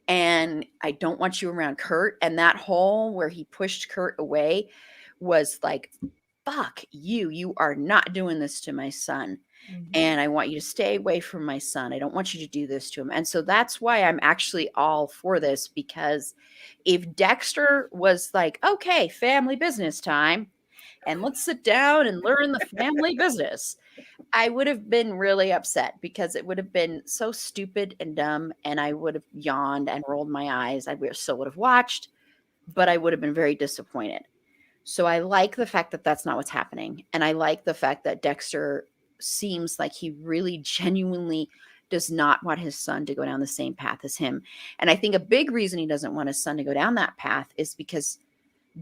and I don't want you around Kurt. And that whole where he pushed Kurt away was like, fuck you. You are not doing this to my son. Mhm. And I want you to stay away from my son. I don't want you to do this to him. And so that's why I'm actually all for this because if Dexter was like, okay, family business time, and let's sit down and learn the family business, I would have been really upset because it would have been so stupid and dumb, and I would have yawned and rolled my eyes. Still would have watched, but I would have been very disappointed. So I like the fact that that's not what's happening, and I like the fact that Dexter seems like he really genuinely does not want his son to go down the same path as him. And I think a big reason he doesn't want his son to go down that path is because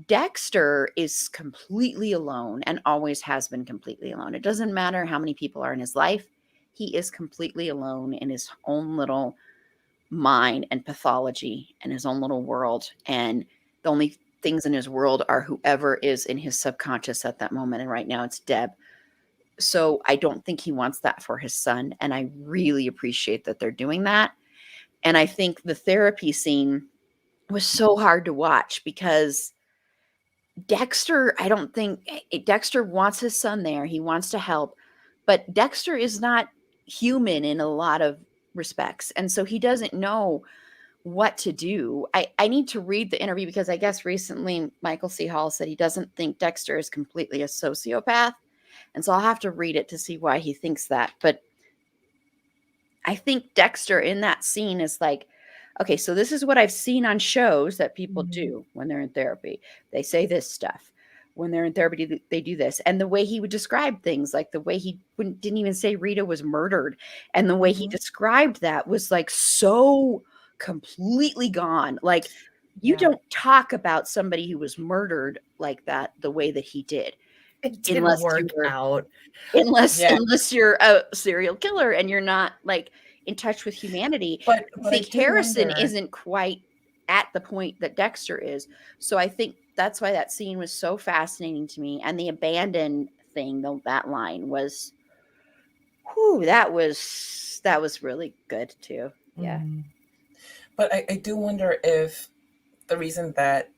Dexter is completely alone and always has been completely alone. It doesn't matter how many people are in his life. He is completely alone in his own little mind and pathology and his own little world. And the only things in his world are whoever is in his subconscious at that moment. And right now it's Deb. So I don't think he wants that for his son. And I really appreciate that they're doing that. And I think the therapy scene was so hard to watch because Dexter, I don't think Dexter wants his son there. He wants to help, but Dexter is not human in a lot of respects. And so he doesn't know what to do. I need to read the interview because I guess recently Michael C. Hall said he doesn't think Dexter is completely a sociopath. And so I'll have to read it to see why he thinks that. But I think Dexter in that scene is like, okay, so this is what I've seen on shows that people Mhm. do when they're in therapy. They say this stuff. When they're in therapy, they do this. And the way he would describe things, like the way he didn't even say Rita was murdered. And the way he Mhm. described that was like so completely gone. Like, you Yeah. don't talk about somebody who was murdered like that the way that he did, It didn't unless you work were out. Yeah, unless you're a serial killer and you're not like in touch with humanity. I but I think do Harrison wonder. isn't quite at the point that Dexter is. So I think that's why that scene was so fascinating to me. And the abandoned thing, though, that line was, whew, that was really good too. Yeah. Mhm. But I do wonder if the reason that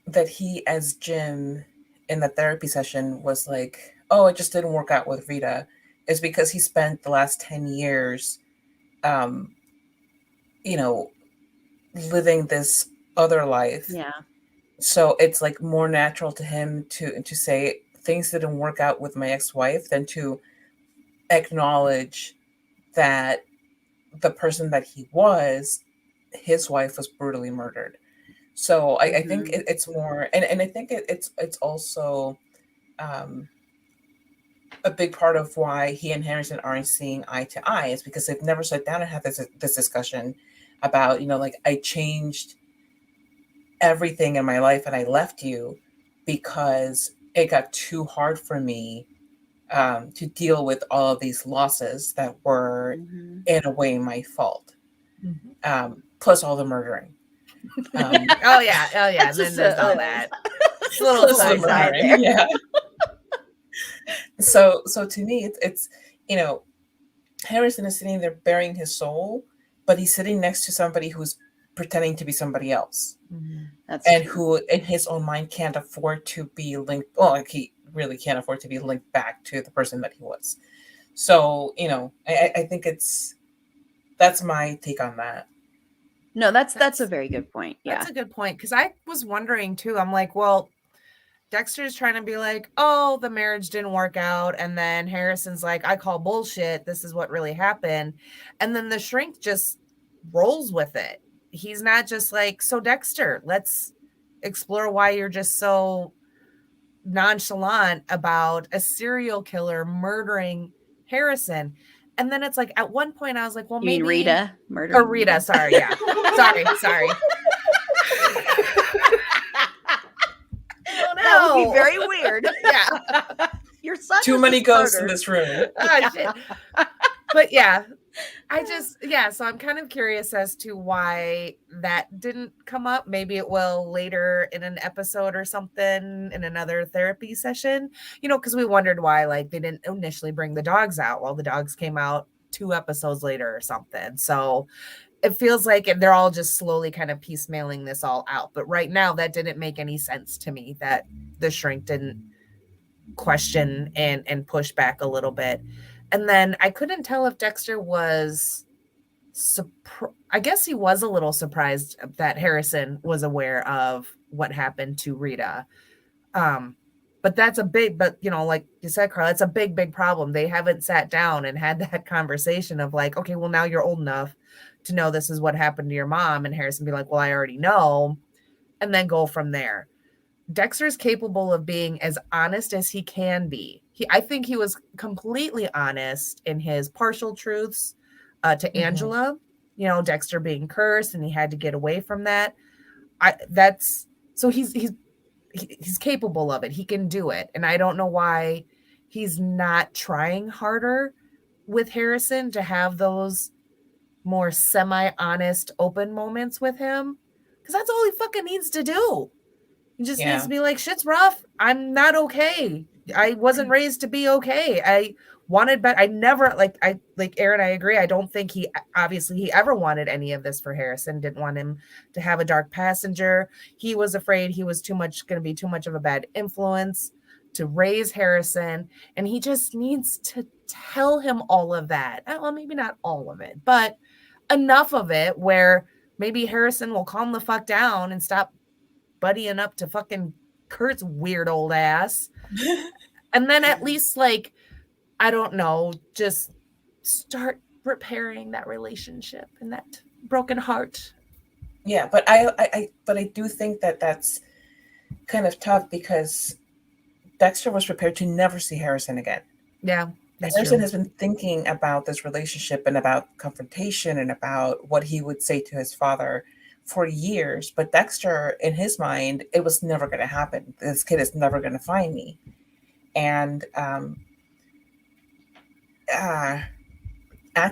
that he as Jim in the therapy session was like, oh, it just didn't work out with Rita, is because he spent the last 10 years, um, you know, living this other life. Yeah. So it's like more natural to him to say things didn't work out with my ex-wife than to acknowledge that the person that he was, his wife was brutally murdered. So I think Mhm. it's more, and I think it's also um, a big part of why he and Harrison aren't seeing eye to eye is because they've never sat down and had this discussion about, like, I changed everything in my life and I left you because it got too hard for me to deal with all of these losses that were, in a way, my fault. Plus all the murdering. Oh yeah. That's Then just there's all a that. It's a little little side side there. Yeah. So to me, it's Harrison is sitting there bearing his soul, but he's sitting next to somebody who's pretending to be somebody else, That's and true. who, in his own mind, can't afford to be linked. Well, like he really can't afford to be linked back to the person that he was. So I think that's my take on that. No, that's a very good point. Yeah. That's a good point, because I was wondering too. I'm like, well, Dexter's trying to be like, oh, the marriage didn't work out. And then Harrison's like, I call bullshit. This is what really happened. And then the shrink just rolls with it. He's not just like, so Dexter, let's explore why you're just so nonchalant about a serial killer murdering Harrison. And then it's like, at one point I was like, well, You mean maybe Rita murdering or Rita, sorry, yeah. sorry. That would be very weird. Yeah. Your son Too was many just ghosts in murdered. this room. Oh, shit. But yeah, so I'm kind of curious as to why that didn't come up. Maybe it will later in an episode or something, in another therapy session, because we wondered why, like, they didn't initially bring the dogs out. Well, the dogs came out 2 episodes later or something. So it feels like they're all just slowly kind of piecemealing this all out. But right now, that didn't make any sense to me, that the shrink didn't question and push back a little bit. And then I couldn't tell if Dexter was I guess he was a little surprised that Harrison was aware of what happened to Rita. But that's but like you said, Carl, it's a big problem. They haven't sat down and had that conversation of like, okay, well, now you're old enough to know this is what happened to your mom. And Harrison be like, well, I already know. And then go from there. Dexter's capable of being as honest as he can be. I think he was completely honest in his partial truths to Angela. Dexter being cursed and he had to get away from that. So he's capable of it. He can do it, and I don't know why he's not trying harder with Harrison to have those more semi-honest, open moments with him, because that's all he fucking needs to do. He just needs to be like, shit's rough. I'm not okay. I wasn't raised to be okay. I wanted better. I never, like Aaron, I agree. I don't think he ever wanted any of this for Harrison. Didn't want him to have a dark passenger. He was afraid he was going to be too much of a bad influence to raise Harrison. And he just needs to tell him all of that. Well, maybe not all of it, but enough of it where maybe Harrison will calm the fuck down and stop buddying up to fucking Kurt's weird old ass. And then at least, like, I don't know, just start repairing that relationship and that broken heart. Yeah, but I do think that that's kind of tough, because Dexter was prepared to never see Harrison again. Yeah. Harrison has been thinking about this relationship and about confrontation and about what he would say to his father for years. But Dexter, in his mind, it was never going to happen. This kid is never going to find me. And add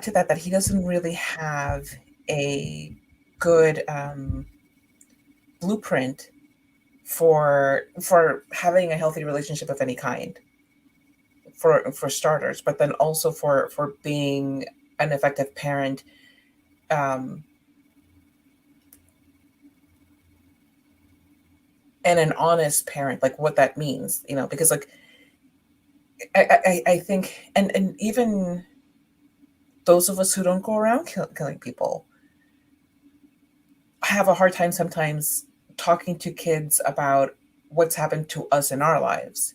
to that he doesn't really have a good blueprint for having a healthy relationship of any kind, for starters, but then also for being an effective parent, and an honest parent, like what that means, because like I think, and even those of us who don't go around killing people have a hard time sometimes talking to kids about what's happened to us in our lives.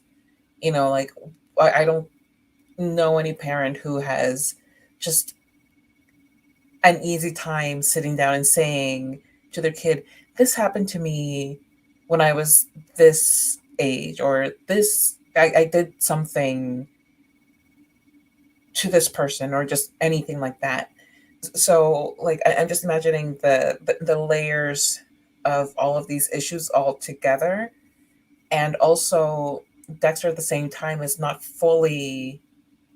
Like, I don't know any parent who has just an easy time sitting down and saying to their kid, this happened to me when I was this age, or this, I did something to this person, or just anything like that. So like, I'm just imagining the layers of all of these issues all together. And also, Dexter at the same time is not fully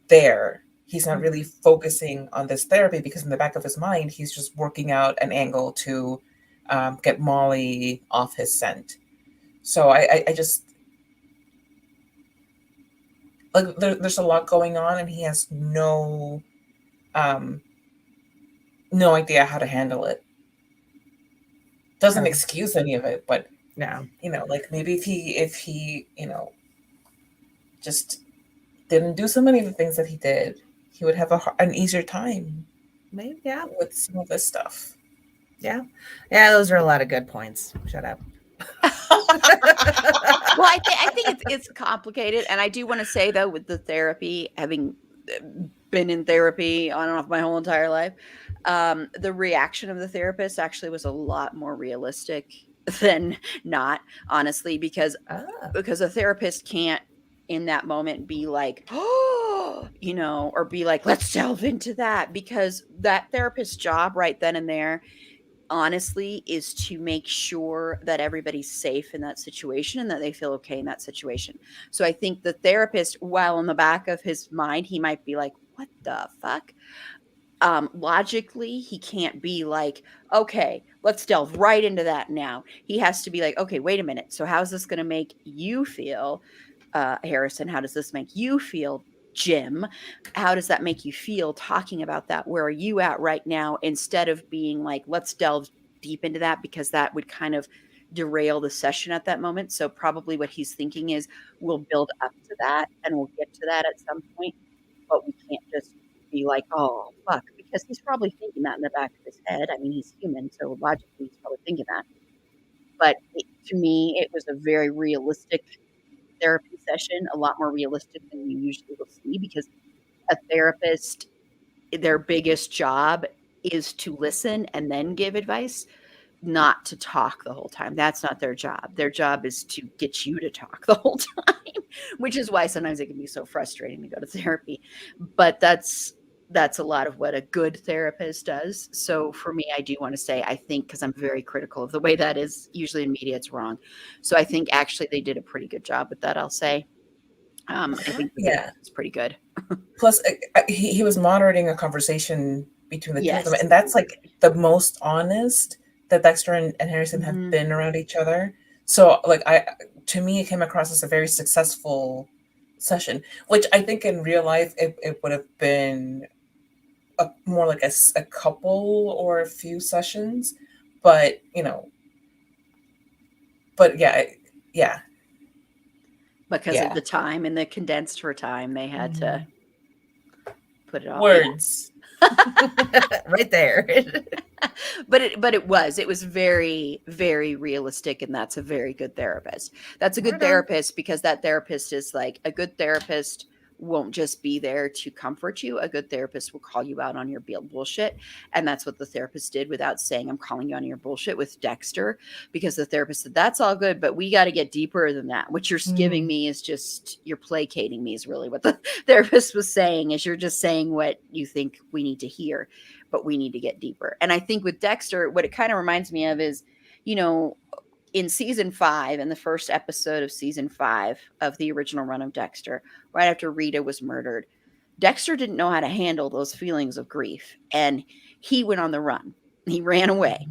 there. He's not really focusing on this therapy because in the back of his mind, he's just working out an angle to get Molly off his scent. So I just like there's a lot going on, and he has um, no idea how to handle it. Doesn't excuse any of it, but Yeah. like maybe if he just didn't do so many of the things that he did, he would have an easier time Maybe, yeah. with some of this stuff. Yeah. Yeah, those are a lot of good points. Shut up. Well, I think it's complicated, and I do want to say though, with the therapy, having been in therapy on and off my whole entire life, the reaction of the therapist actually was a lot more realistic than not, honestly, because Ah. a therapist can't in that moment be like, oh, or be like, let's delve into that, because that therapist's job right then and there, honestly, is to make sure that everybody's safe in that situation and that they feel okay in that situation. So I think the therapist, while in the back of his mind, he might be like, what the fuck? Logically, he can't be like, okay, let's delve right into that now. He has to be like, okay, wait a minute. So how's this going to make you feel, Harrison? How does this make you feel, Jim? How does that make you feel talking about that? Where are you at right now? Instead of being like, let's delve deep into that, because that would kind of derail the session at that moment. So probably what he's thinking is, we'll build up to that and we'll get to that at some point, but we can't just be like, oh, fuck, because he's probably thinking that in the back of his head. I mean, he's human, so logically he's probably thinking that. But to me, it was a very realistic therapy session, a lot more realistic than you usually will see, because a therapist, their biggest job is to listen and then give advice, not to talk the whole time. That's not their job. Their job is to get you to talk the whole time, which is why sometimes it can be so frustrating to go to therapy. But that's a lot of what a good therapist does. So for me, I do want to say, I think, because I'm very critical of the way that is usually in media, it's wrong. So I think actually they did a pretty good job with that, I'll say. I think it's pretty good. Plus, he was moderating a conversation between the two of them, Yes. and that's like the most honest that Dexter and Harrison have Mhm. been around each other. So, like, to me, it came across as a very successful session, which I think in real life it would have been more like a couple or a few sessions, but yeah. Because of the time and the condensed for time, they had to put it all. Words. Right there. But it was very, very realistic, and that's a very good therapist. That's a good Right on. therapist, because that therapist is like, a good therapist won't just be there to comfort you. A good therapist will call you out on your bullshit. And that's what the therapist did, without saying, I'm calling you on your bullshit, with Dexter, because the therapist said, that's all good, but we got to get deeper than that. What you're giving me is just, you're placating me, is really what the therapist was saying, is you're just saying what you think we need to hear, but we need to get deeper. And I think with Dexter, what it kind of reminds me of is, in season 5, in the first episode of season 5 of the original run of Dexter, right after Rita was murdered, Dexter didn't know how to handle those feelings of grief, and he went on the run. He ran away.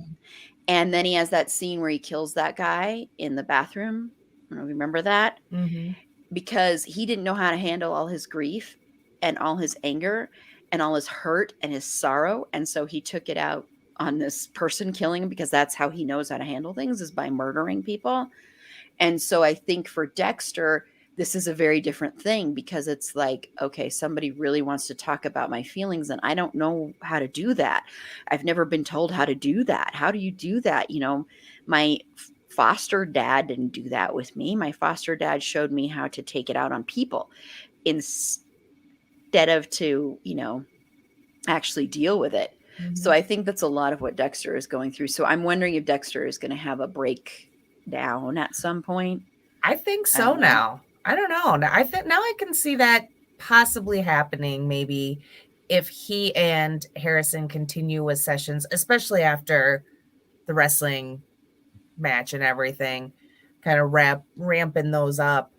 And then he has that scene where he kills that guy in the bathroom. I don't know if you remember that. Because he didn't know how to handle all his grief and all his anger and all his hurt and his sorrow. And so he took it out on this person killing him, because that's how he knows how to handle things, is by murdering people. And so I think for Dexter, this is a very different thing, because it's like, okay, somebody really wants to talk about my feelings, and I don't know how to do that. I've never been told how to do that. How do you do that? My foster dad didn't do that with me. My foster dad showed me how to take it out on people instead of to, actually deal with it. So I think that's a lot of what Dexter is going through. So I'm wondering if Dexter is going to have a breakdown at some point. I think so now. I don't know. I think now I can see that possibly happening, maybe, if he and Harrison continue with sessions, especially after the wrestling match and everything, kind of ramping those up.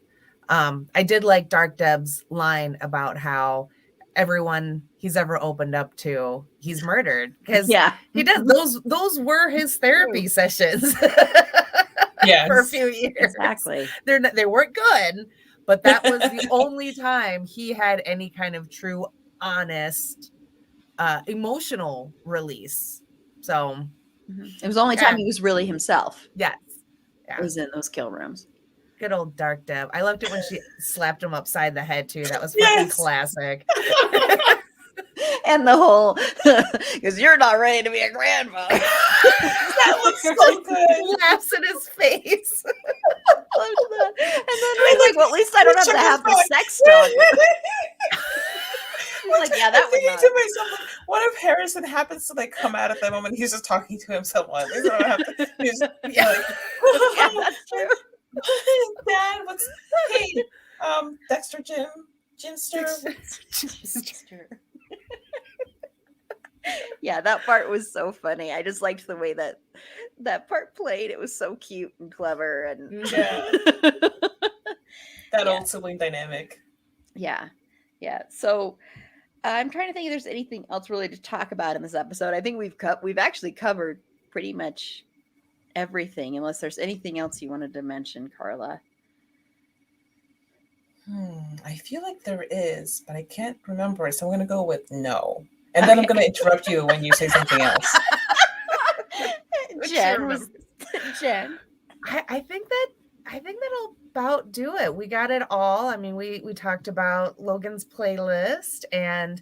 I did like Dark Deb's line about how everyone he's ever opened up to, he's murdered, because Yeah. he does. Those were his therapy sessions for a few years. Exactly. They weren't good, but that was the only time he had any kind of true, honest, emotional release. So it was the only time he was really himself. Yes. It was in those kill rooms. Good old Dark Deb. I loved it when she slapped him upside the head too. That was fucking classic. And the whole, because you're not ready to be a grandmother. That was so good. He laughs in his face. I loved that. And then he's like, well, at least I don't have to have the sex talk. Like, yeah, that was thinking to myself, like, what if Harrison happens to like come out at that moment? He's just talking to himself. Like, I don't have to, he's like, yeah, that's true. Dad, hey, Dexter, Ginster. Yeah, that part was so funny. I just liked the way that part played. It was so cute and clever, and that old sibling dynamic. Yeah. So I'm trying to think if there's anything else really to talk about in this episode. I think we've actually covered pretty much everything, unless there's anything else you wanted to mention, Carla. I feel like there is, but I can't remember it, so I'm going to go with no. And then I'm going to interrupt you when you say something else. Jen. I think that'll about do it. We got it all. I mean, we talked about Logan's playlist, and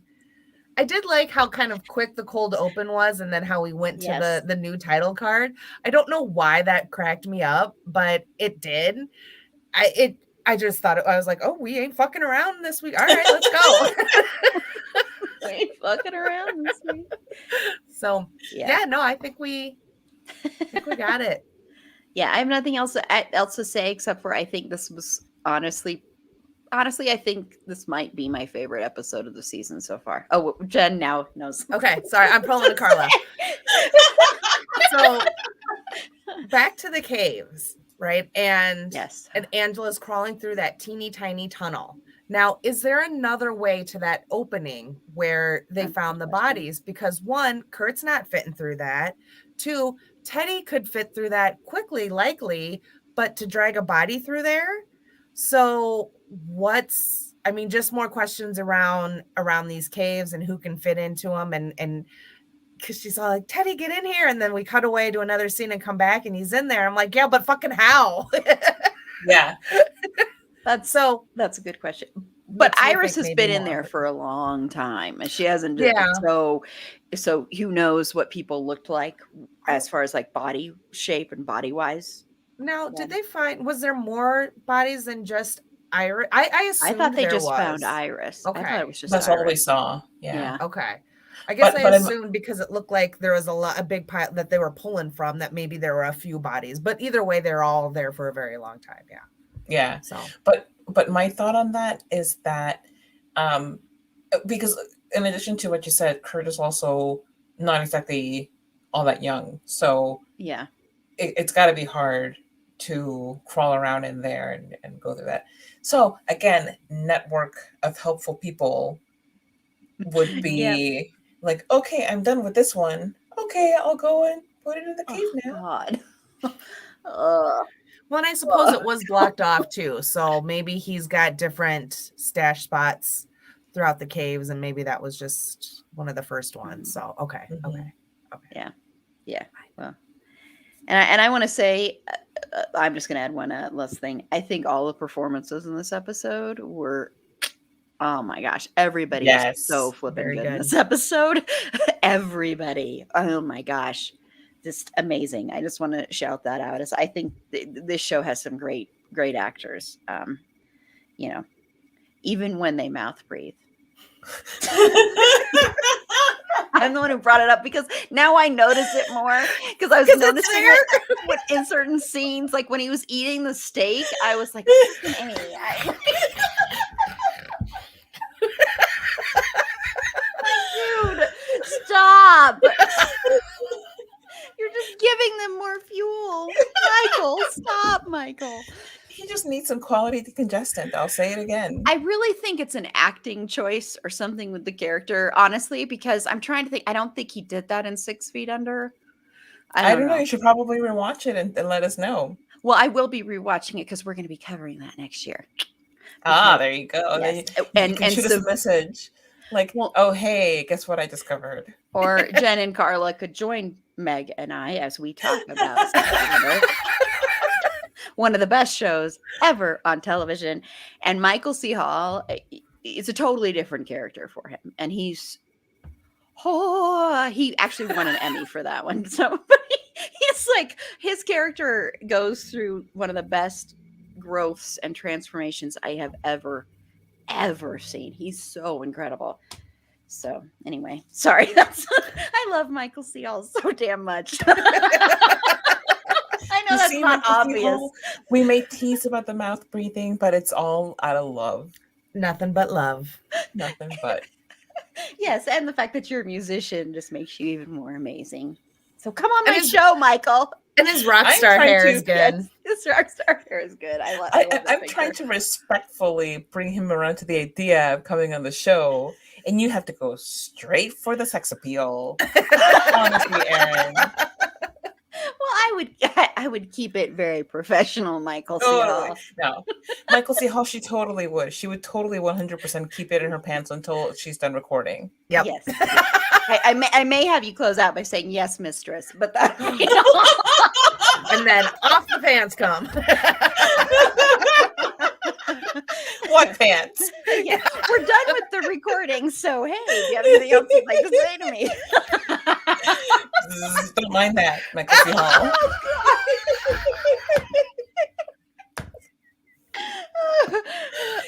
I did like how kind of quick the cold open was, and then how we went to the new title card. I don't know why that cracked me up, but it did. I just thought I was like, oh, we ain't fucking around this week. All right, let's go. We ain't fucking around this week. So I think we got it. Yeah, I have nothing else to say except for I think this was honestly, I think this might be my favorite episode of the season so far. Oh, Jen now knows. Okay, sorry, I'm pulling to Carla. So back to the caves, right? And and Angela's crawling through that teeny tiny tunnel. Now, is there another way to that opening where they found the bodies? Because one, Kurt's not fitting through that. Two, Teddy could fit through that quickly, likely, but to drag a body through there. So just more questions around these caves and who can fit into them. And because she's all like, Teddy, get in here. And then we cut away to another scene and come back and he's in there. I'm like, yeah, but fucking how? Yeah. That's a good question. But Iris has been in there for a long time, and she hasn't done it. So who knows what people looked like as far as like body shape and body wise. Now, did they was there more bodies than just Iris? I thought they just found Iris. Okay. I thought it was just That's Iris. all we saw. Yeah. Okay. I guess I assumed because it looked like there was a big pile that they were pulling from, that maybe there were a few bodies. But either way, they're all there for a very long time. Yeah. Yeah. So, but my thought on that is that, because in addition to what you said, Kurt is also not exactly all that young. So yeah, it's got to be hard to crawl around in there and go through that. So again, network of helpful people would be like, okay, I'm done with this one. Okay, I'll go and put it in the cave now. God. Well, and I suppose it was blocked off too. So maybe he's got different stash spots throughout the caves, and maybe that was just one of the first ones. So okay. Yeah. Well, and I want to say, I'm just going to add one last thing. I think all the performances in this episode were, oh my gosh, everybody is so flipping good in this episode. Everybody, oh my gosh. Just amazing. I just want to shout that out. As I think this show has some great actors. Even when they mouth breathe. I'm the one who brought it up because now I notice it more, because I was noticing it in certain scenes, like when he was eating the steak. I was like, hey, dude, stop. You're just giving giving them more fuel. Michael, stop, Michael. He just needs some quality decongestant. I'll say it again. I really think it's an acting choice or something with the character, honestly, because I'm trying to think. I don't think he did that in 6 Feet Under. I don't know. You should probably rewatch it and let us know. Well, I will be rewatching it because we're going to be covering that next year. There you go. Yes. You can shoot us a message. Like, oh, hey, guess what I discovered? Or Jen and Carla could join Meg and I as we talk about September. One of the best shows ever on television. And Michael C. Hall is a totally different character for him. And he actually won an Emmy for that one. So he's like, his character goes through one of the best growths and transformations I have ever seen. He's so incredible. So anyway, sorry. I love Michael C. Hall so damn much. I know that's not obvious. We may tease about the mouth breathing, but it's all out of love. Nothing but love. Nothing but. Yes, and the fact that you're a musician just makes you even more amazing. So come on my show, Michael. And his rock star hair is good. His rock star hair is good. I'm trying to respectfully bring him around to the idea of coming on the show, and you have to go straight for the sex appeal. Honestly, Erin. Well, I would keep it very professional, Michael C. Hall. No, Michael C. Hall, she totally would. She would totally 100% keep it in her pants until she's done recording. Yep. Yes. I may have you close out by saying yes, mistress, but that. And then off the pants come. What pants? Yeah, we're done with the recording. So hey, do you have anything else you'd like to say to me? Don't mind that, Michael C. Hall.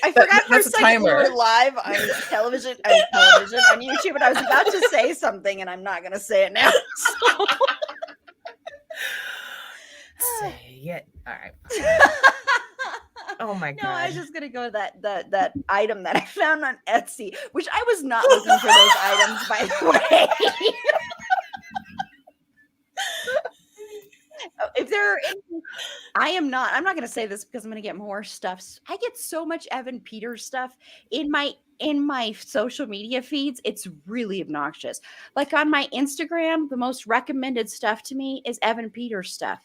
I forgot for a That's a second we timer. were live on television on YouTube, and I was about to say something, and I'm not going to say it now. So. Say it. All right. Oh my god. No, I was just gonna go to that item that I found on Etsy, which I was not looking for those items, by the way. If there are any, I'm not gonna say this because I'm gonna get more stuff. I get so much Evan Peters stuff in my social media feeds. It's really obnoxious. Like on my Instagram, the most recommended stuff to me is Evan Peters stuff.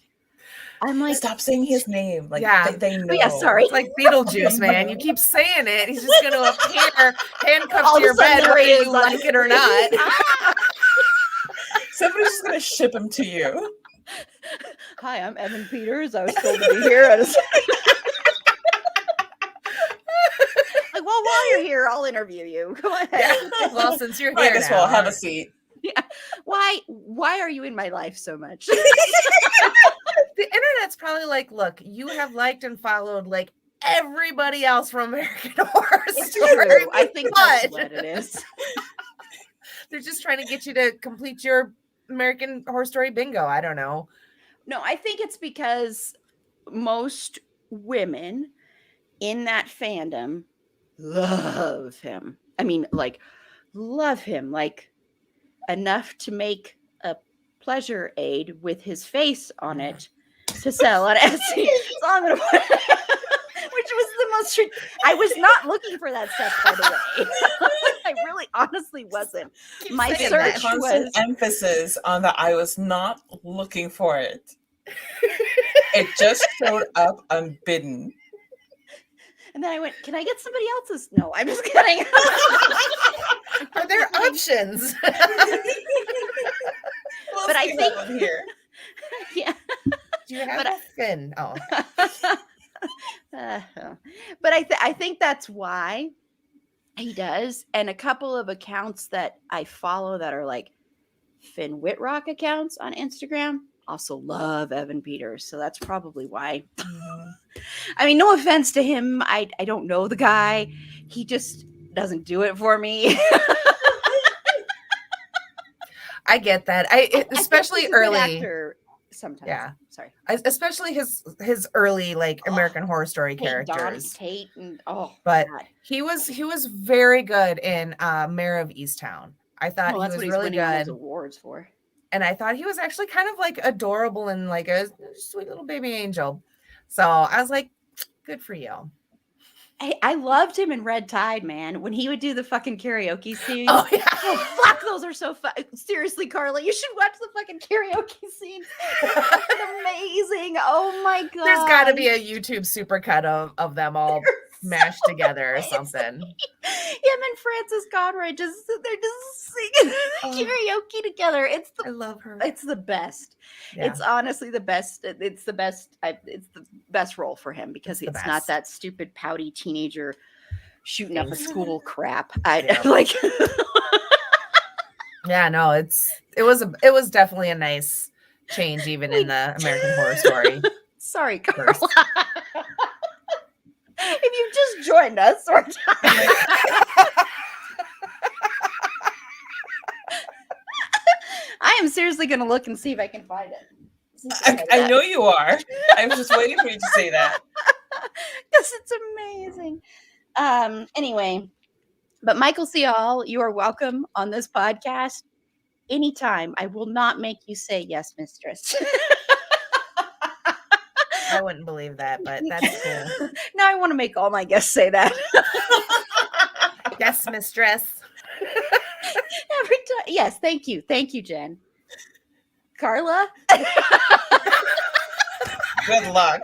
I'm like, stop saying his name. Like, yeah, they know. Yeah, sorry. It's like Beetlejuice, man. You keep saying it. He's just going to appear handcuffed All to your of a sudden bed, there whether he is you on like it or not. Somebody's just going to ship him to you. Hi, I'm Evan Peters. I was told to be here at a. Like, well, while you're here, I'll interview you. Go ahead. Yeah. Well, since you're Might here as now, well have a seat. Yeah. Why are you in my life so much? The internet's probably like, look, you have liked and followed like everybody else from American Horror It's Story. true. I think that's but what it is. they're just trying to get you to complete your American Horror Story bingo. I don't know. No, I think it's because most women in that fandom love him. I mean, like, love him, like, enough to make a pleasure aid with his face on it to sell on Etsy. So I'm gonna put which was the most. I was not looking for that stuff, by the way. I really, honestly wasn't. My saying search that. was Emphasis on that. I was not looking for it. It just showed up unbidden. and then I went, can I get somebody else's? No, I'm just kidding. Are there options? But I think here. Yeah. Do you have But a fin? Oh. But I think that's why he does. And a couple of accounts that I follow that are like Finn Whitrock accounts on Instagram also love Evan Peters. So that's probably why. I mean, no offense to him. I don't know the guy. He just doesn't do it for me. I get that. Especially I think he's a good early. actor sometimes. Yeah. Sorry. Especially his early like American Horror Story Donnie characters. Tate and But God. he was very good in Mayor of Easttown. I thought Well, he that's was what he's really winning all those good. awards for. And I thought he was actually kind of like adorable and like a sweet little baby angel. So I was like, good for you. I loved him in Red Tide, man. When he would do the fucking karaoke scenes. Oh, yeah. Oh, fuck, those are so fun. Seriously, Carla, you should watch the fucking karaoke scenes. They're fucking amazing. Oh my god. There's got to be a YouTube supercut of them all mashed together or something. Him and Frances Conroy they're just singing karaoke together. I love her. It's the best. Yeah. It's honestly the best. It's the best. It's the best role for him because it's not that stupid pouty teenager shooting up a school crap. I like. Yeah, no, it was definitely a nice change even in the American Horror Story. Sorry, Carla. If you've just joined us, I am seriously going to look and see if I can find it. I know you are. I was just waiting for you to say that. Because it's amazing. Anyway, but Michael C. Hall, you are welcome on this podcast anytime. I will not make you say yes, mistress. I wouldn't believe that, but that's cool. Now I want to make all my guests say that. Yes, mistress. Every time. Yes, thank you. Thank you, Jen. Carla? Good luck.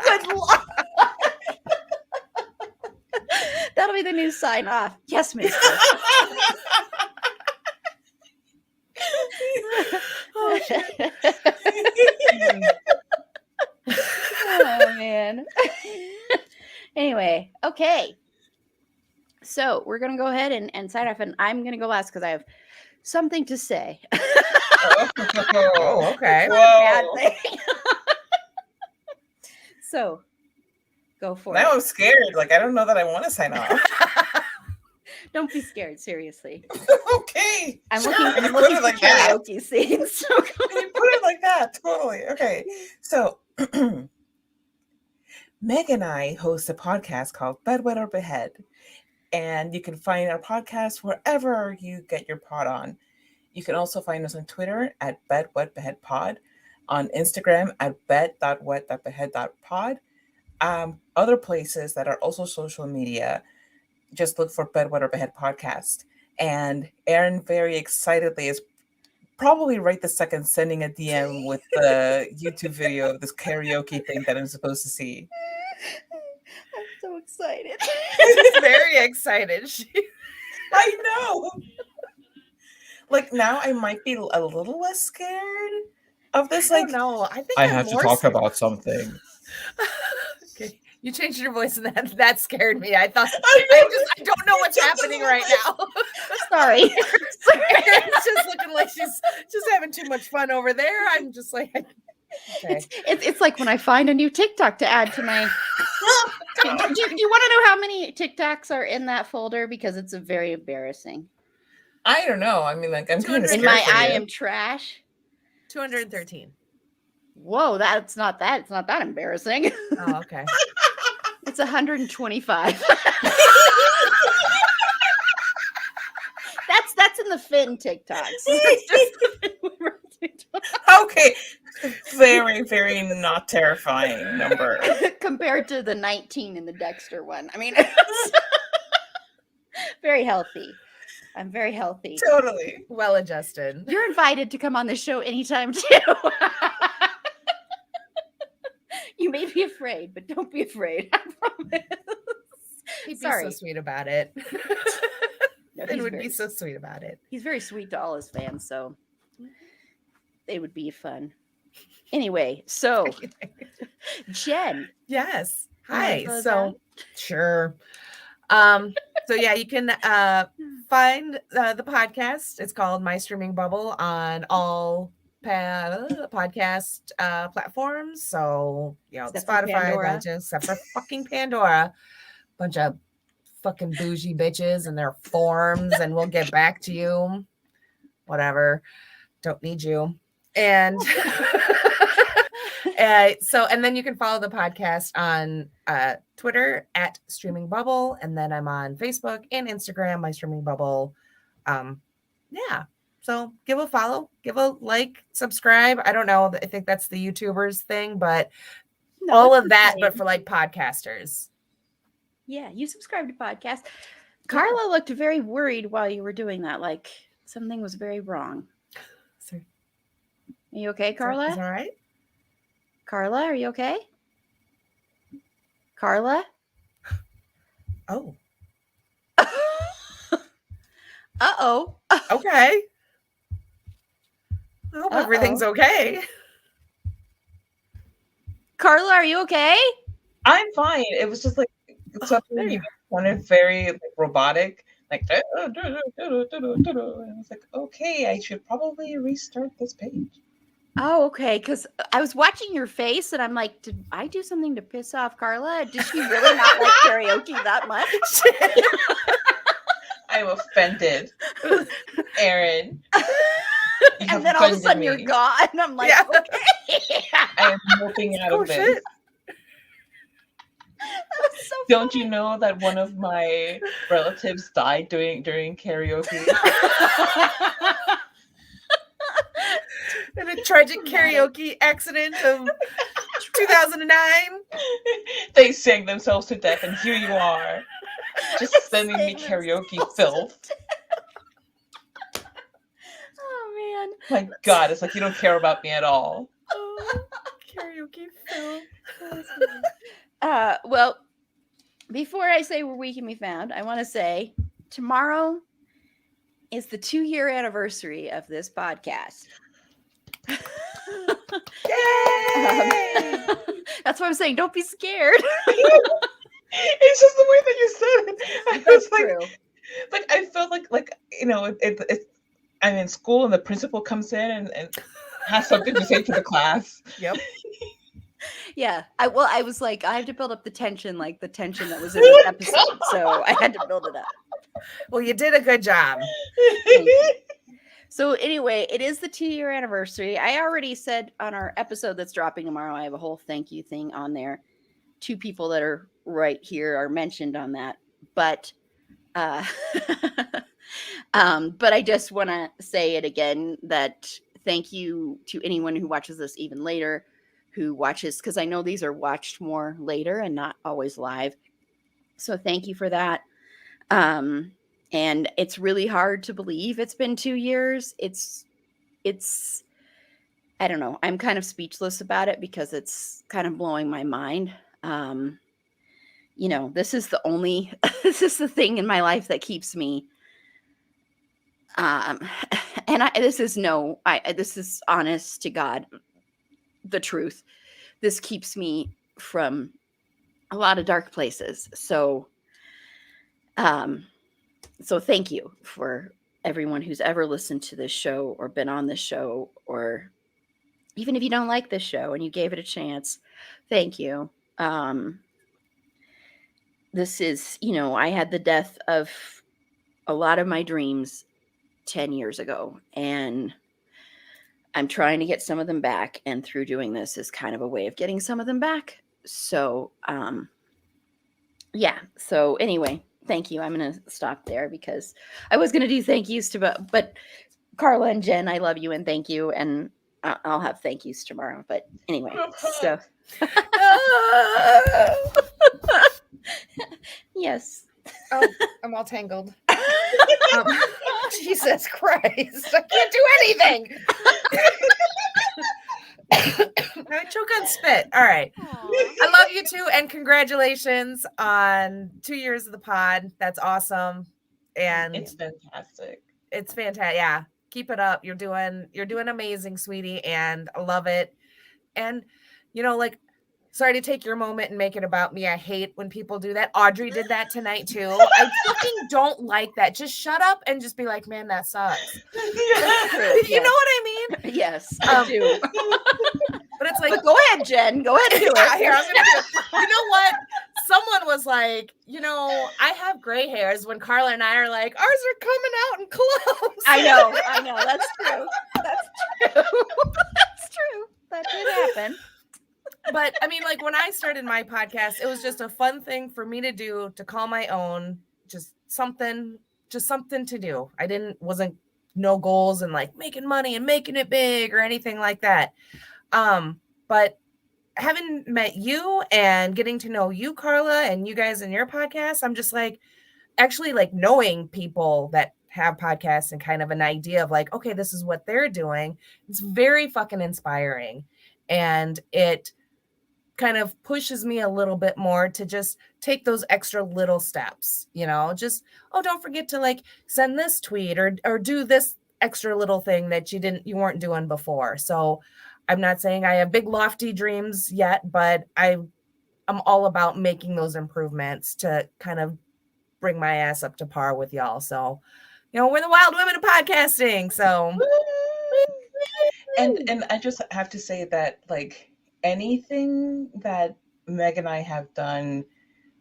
Good luck. That'll be the new sign off. Yes, mistress. Oh, shit. Oh man. Anyway, okay. So we're gonna go ahead and sign off, and I'm gonna go last because I have something to say. Oh, okay. Bad thing. So go for Now it. I'm scared. Like I don't know that I want to sign off. Don't be scared, seriously. Okay. I'm sure. looking, And I'm you put looking it for like that. karaoke scenes. So And you put it like that. Totally. Okay. So Meg and I host a podcast called Bedwet or Behead. And you can find our podcast wherever you get your pod on. You can also find us on Twitter at bedwetbeheadpod, on Instagram at bed.wet.behead.pod. Other places that are also social media, just look for Bedwet or Behead podcast. And Aaron very excitedly is probably right this second sending a DM with the YouTube video of this karaoke thing that I'm supposed to see. I'm so excited. She's very excited. I know. Like now I might be a little less scared of this. I Like don't know. I think I I'm have to more talk scared. about something. Okay. You changed your voice and that scared me. I thought I I don't know what's happening right now. Sorry. Erin's just looking like she's just having too much fun over there. I'm just like, okay. It's like when I find a new TikTok to add to my. Do you want to know how many TikToks are in that folder? Because it's very embarrassing. I don't know. I mean, like I'm kind of In In scared my for I you. am trash. 213. Whoa, that's not that. It's not that embarrassing. Oh, okay. It's 125. That's in the Finn TikToks. That's just the Finn TikTok. Okay. Very, very not terrifying number. Compared to the 19 in the Dexter one. I mean, it's very healthy. I'm very healthy. Totally. Well adjusted. You're invited to come on the show anytime too. You may be afraid, but don't be afraid. I promise. He'd be Sorry. so sweet about it. No, It he's would very- be so sweet about it. He's very sweet to all his fans, so it would be fun. Anyway, so Jen. Yes. wanna Hi. close So out? sure. So yeah, you can find the podcast. It's called My Streaming Bubble on all podcast platforms. So Except for Spotify, Pandora. iTunes, except for fucking Pandora. Bunch of fucking bougie bitches and their forms, and we'll get back to you. Whatever. Don't need you. And and then you can follow the podcast on Twitter at Streaming Bubble, and then I'm on Facebook and Instagram, My Streaming Bubble. Yeah. So give a follow, give a like, subscribe. I don't know. I think that's the YouTubers thing, but No, all it's of that, the but same. for like podcasters. Yeah, you subscribe to podcasts. Carla looked very worried while you were doing that, like something was very wrong. Sorry. Are you okay, Carla? Is that all right? Carla, are you okay? Carla? Oh, Uh-oh. okay. I hope everything's okay. Carla, are you okay? I'm fine. It was just like something there you you sounded very like robotic, like and I was like, okay, I should probably restart this page. Oh, okay. Because I was watching your face and I'm like, did I do something to piss off Carla? Did she really not like karaoke that much? I'm offended, Erin. And then all of a sudden you're gone. I'm like, Yeah. okay. I am moving out Oh, of this. shit. That was so Don't funny. you know that one of my relatives died during karaoke? In a tragic karaoke accident of 2009. They sang themselves to death, and here you are, just sending me Sang karaoke themselves filth. Oh man. My God, it's like you don't care about me at all. Oh, karaoke film. Well, before I say where we can be found, I want to say tomorrow is the 2-year anniversary of this podcast. Yay! That's what I'm saying. Don't be scared. It's just the way that you said it. I was That's like, true. like I felt like you know, I'm in school and the principal comes in and has something to say to the class. Yep. Yeah. I was like, I have to build up the tension, like the tension that was in this episode. So I had to build it up. Well, you did a good job. Thank you. So anyway, it is the 2-year anniversary. I already said on our episode that's dropping tomorrow, I have a whole thank you thing on there. 2 people that are right here are mentioned on that. But but I just want to say it again that thank you to anyone who watches this even later, who watches, because I know these are watched more later and not always live. So thank you for that. And it's really hard to believe it's been 2 years. It's I don't know. I'm kind of speechless about it because it's kind of blowing my mind. You know, this is the only this is the thing in my life that keeps me and this is honest to God, the truth. This keeps me from a lot of dark places. So thank you for everyone who's ever listened to this show or been on this show, or even if you don't like this show and you gave it a chance, thank you. This is, you know, I had the death of a lot of my dreams 10 years ago, and I'm trying to get some of them back, and through doing this is kind of a way of getting some of them back. So yeah, so anyway, thank you. I'm gonna stop there because I was gonna do thank yous to but Carla and Jen, I love you and thank you, and I'll have thank yous tomorrow. But anyway, so yes. Oh, I'm all tangled. Jesus Christ. I can't do anything. I choke on spit. All right. I love you too. And congratulations on 2 years of the pod. That's awesome. And It's fantastic. it's fantastic. Yeah. Keep it up. You're doing amazing, sweetie. And I love it. And, you know, like, sorry to take your moment and make it about me. I hate when people do that. Audrey did that tonight too. I fucking don't like that. Just shut up and just be like, man, that sucks. You know what I mean? Yes, I do. But it's like, but go ahead, Jen. Go ahead and do it. Here, I'm gonna do it. You know what? Someone was like, you know, I have gray hairs when Carla and I are like, ours are coming out in close. I know. That's true. That's true. That did happen. But I mean, like when I started my podcast, it was just a fun thing for me to do, to call my own, just something to do. Wasn't no goals and like making money and making it big or anything like that. But having met you and getting to know you, Carla, and you guys in your podcast, I'm just like, actually like knowing people that have podcasts and kind of an idea of like, okay, this is what they're doing. It's very fucking inspiring. And it kind of pushes me a little bit more to just take those extra little steps, you know, just, oh, don't forget to like send this tweet or do this extra little thing that you weren't doing before. So I'm not saying I have big lofty dreams yet, but I'm all about making those improvements to kind of bring my ass up to par with y'all. So, you know, we're the wild women of podcasting. So And I just have to say that like anything that Meg and I have done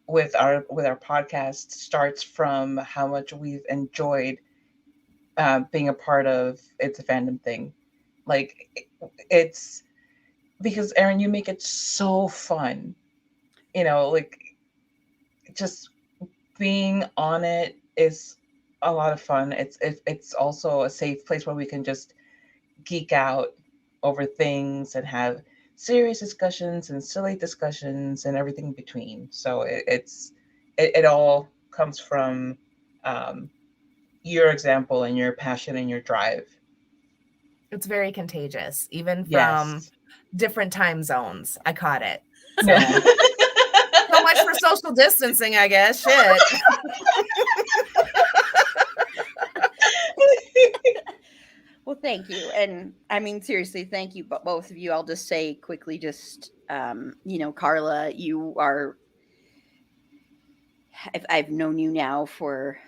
with our podcast starts from how much we've enjoyed being a part of It's a Fandom Thing. Like it's because Erin, you make it so fun. You know, like just being on it is a lot of fun. It's also a safe place where we can just geek out over things and have serious discussions and silly discussions and everything in between. So it all comes from your example and your passion and your drive. it's very contagious, even from Yes. different time zones. I caught it. Yeah. So much for social distancing, I guess. Shit. Well, thank you. And I mean, seriously, thank you, but both of you. I'll just say quickly, just, you know, Carla, you are, I've known you now for,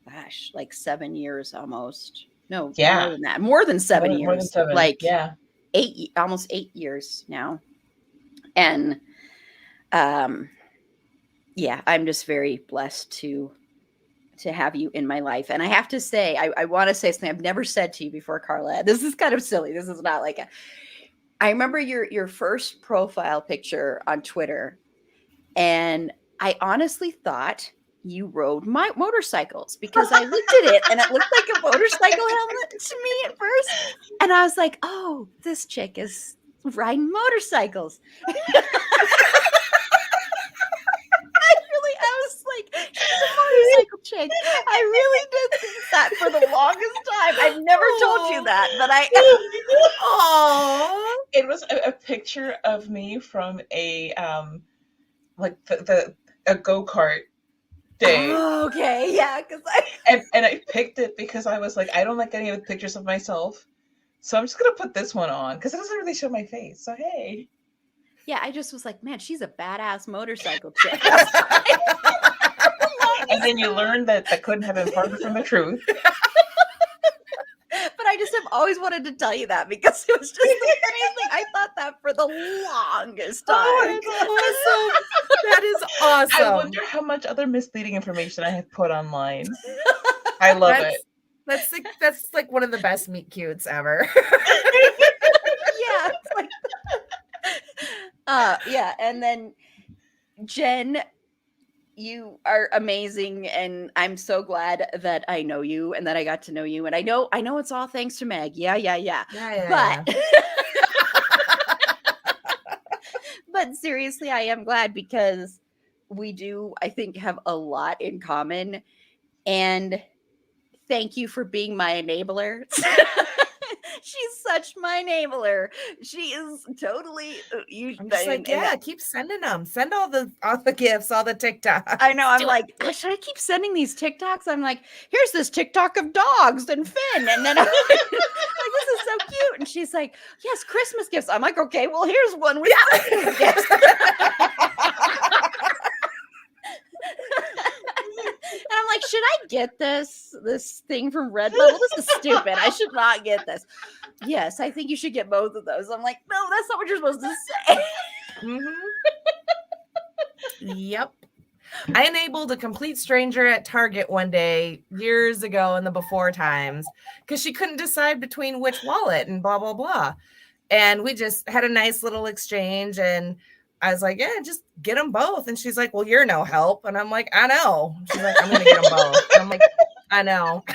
gosh, like 7 years almost. No, Yeah. more than that, more than 7 years. More than 7. Like yeah. almost 8 years now. And, yeah, I'm just very blessed to have you in my life. And I have to say, I want to say something I've never said to you before, Carla. This is kind of silly. This is not like I remember your first profile picture on Twitter, and I honestly thought you rode my motorcycles because I looked at it and it looked like a motorcycle helmet to me at first. And I was like, oh, this chick is riding motorcycles. I was like, she's a motorcycle chick. I really did think that for the longest time. I've never told you that, but Oh, It was a picture of me from a like a go-kart day. Oh, okay, yeah, because And I picked it because I was like, I don't like any of the pictures of myself. So I'm just gonna put this one on because it doesn't really show my face. So hey. yeah, I just was like, man, she's a badass motorcycle chick. And then you learn that couldn't have been farther from the truth. But I just have always wanted to tell you that because it was just the funniest thing. I thought that for the longest time. Oh, awesome. That is awesome. I wonder how much other misleading information I have put online. I love it. That's like one of the best meet cutes ever. Yeah. It's like, yeah. And then Jen, you are amazing, and I'm so glad that I know you and that I got to know you. And I know it's all thanks to Meg. Yeah. But but seriously, I am glad because we do, I think, have a lot in common. And thank you for being my enabler. She's such my enabler. She is totally. I'm just like, yeah, keep sending them. Send all the gifts, all the TikToks. I know. I'm like, should I keep sending these TikToks? I'm like, here's this TikTok of dogs and Finn, and then I'm like, this is so cute. And she's like, yes, Christmas gifts. I'm like, okay, well, here's one with Christmas gifts. And I'm like, should I get this thing from Redbubble? This is stupid. I should not get this. Yes, I think you should get both of those. I'm like, no, that's not what you're supposed to say. Mm-hmm. Yep. I enabled a complete stranger at Target one day years ago in the before times because she couldn't decide between which wallet and blah, blah, blah. And we just had a nice little exchange, and I was like, yeah, just get them both. And she's like, well, you're no help. And I'm like, I know. She's like, I'm going to get them both. And I'm like, I know.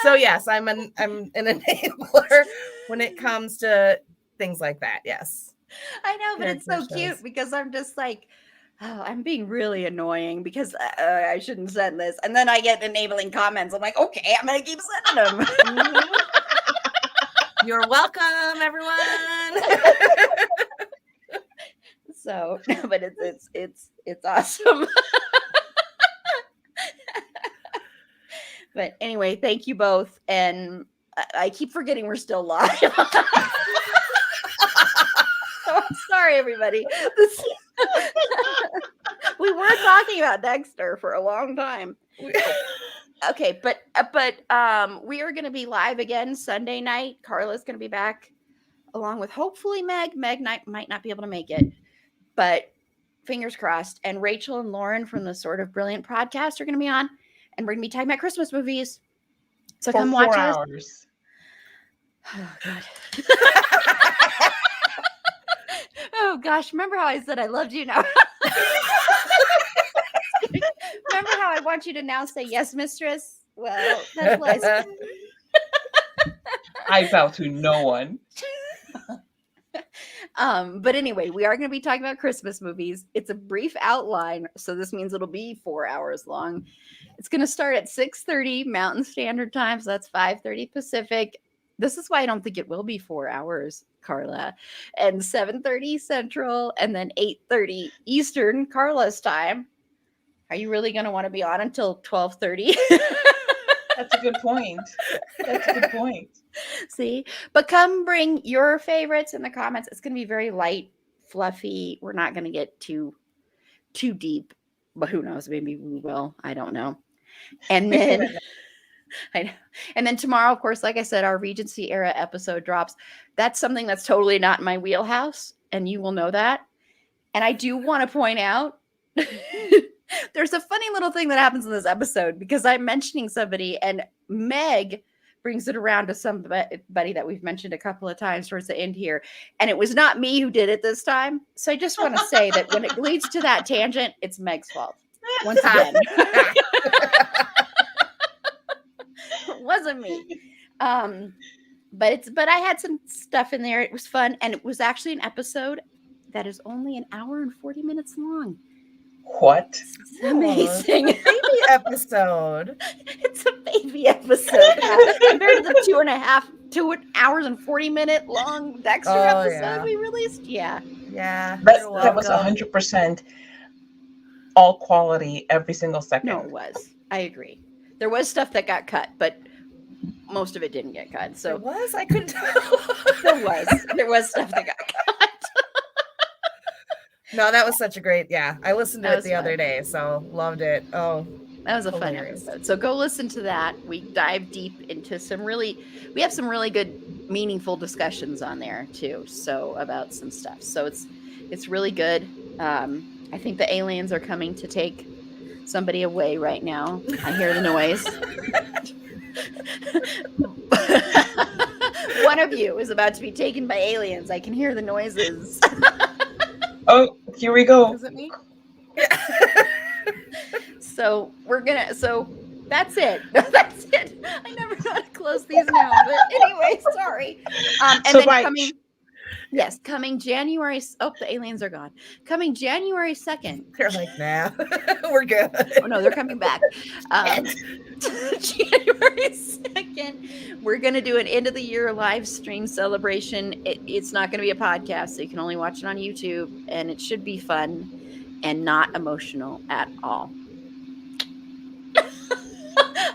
So yes, I'm an enabler when it comes to things like that. Yes. I know, but it's so Character cute shows. because I'm just like, oh, I'm being really annoying because I shouldn't send this. And then I get enabling comments. I'm like, okay, I'm going to keep sending them. Mhm. You're welcome, everyone. So, no, but it's awesome. But anyway, thank you both. And I keep forgetting we're still live. So I'm sorry, everybody. We were talking about Dexter for a long time. Okay, but we are going to be live again Sunday night. Carla's going to be back along with hopefully Meg. Meg might not be able to make it, but fingers crossed. And Rachel and Lauren from the Sort of Brilliant podcast are going to be on, and we're going to be talking about Christmas movies. So For come watch 4 us. hours. Oh God. Oh gosh, remember how I said I loved you now? Remember how I want you to now say yes, mistress? Well, that's what I said. I vow to no one. But anyway, we are going to be talking about Christmas movies. It's a brief outline, so this means it'll be 4 hours long. It's going to start at 6:30 Mountain Standard Time, so that's 5:30 Pacific. This is why I don't think it will be 4 hours, Carla. And 7:30 Central, and then 8:30 Eastern, Carla's time. Are you really going to want to be on until 12:30? That's a good point. That's a good point. See, but come bring your favorites in the comments. It's going to be very light, fluffy. We're not going to get too deep, but who knows? Maybe we will. I don't know. And then, I know. And then tomorrow, of course, like I said, our Regency era episode drops. That's something that's totally not in my wheelhouse, and you will know that. And I do want to point out. There's a funny little thing that happens in this episode because I'm mentioning somebody and Meg brings it around to somebody that we've mentioned a couple of times towards the end here. And it was not me who did it this time. So I just want to say that when it leads to that tangent, it's Meg's fault. Once again. It wasn't me. But I had some stuff in there. It was fun. And it was actually an episode that is only an hour and 40 minutes long. What? It's amazing. Baby episode. It's a baby episode. Compared to the 2 hours and 40-minute long Dexter episode we released. Yeah. Yeah. That was 100% all quality every single second. No, it was. I agree. There was stuff that got cut, but most of it didn't get cut. So it was? I couldn't tell. There was stuff that got cut. No, that was such a great, I listened to it the other day, so loved it. Oh, that was a fun episode. So go listen to that. We dive deep into we have some really good, meaningful discussions on there too. So about some stuff. So it's really good. I think the aliens are coming to take somebody away right now. I hear the noise. One of you is about to be taken by aliens. I can hear the noises. Oh, here we go. Is it me? So that's it. That's it. I never know how to close these now. But anyway, sorry. And so then coming January. Oh, the aliens are gone. Coming January 2nd. They're like, nah, we're good. Oh no, they're coming back. January 2nd, we're gonna do an end of the year live stream celebration. It's not gonna be a podcast, so you can only watch it on YouTube, and it should be fun and not emotional at all.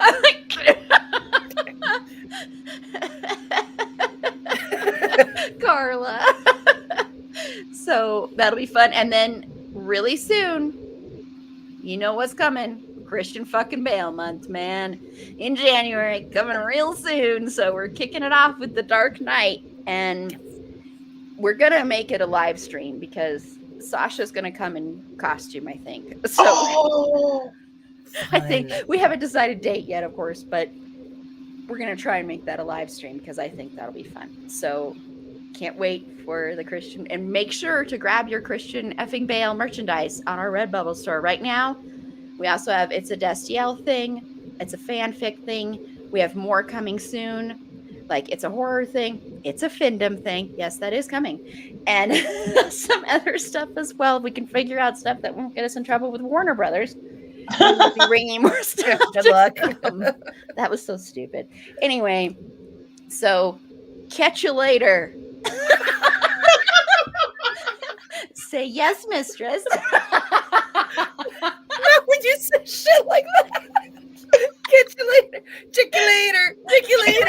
I'm like, Carla. So that'll be fun. And then really soon, you know what's coming. Christian fucking Bale month, man. In January, coming real soon. So we're kicking it off with The Dark Knight. And we're going to make it a live stream because Sasha's going to come in costume, I think. So I think we haven't decided date yet, of course, but we're going to try and make that a live stream because I think that'll be fun. So can't wait for the Christian, and make sure to grab your Christian effing Bale merchandise on our Redbubble store right now. We also have It's a Destiel thing. It's a fanfic thing. We have more coming soon. Like, it's a horror thing, it's a fandom thing. Yes, that is coming. And some other stuff as well. If we can figure out stuff that won't get us in trouble with Warner Brothers, we will be bringing more stuff. Good luck. That was so stupid. Anyway, so catch you later. Say yes, mistress. Not when you say shit like that. Catch you later. Check you later. Check you later.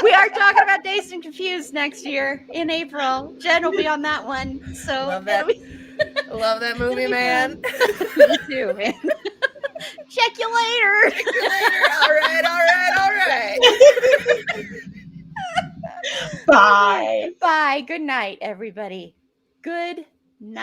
We are talking about Dazed and Confused next year in April. Jen will be on that one. So Love that. Love that movie, man. Me too, man. Check you later. Check you later. All right. Bye. Bye. Good night, everybody. Good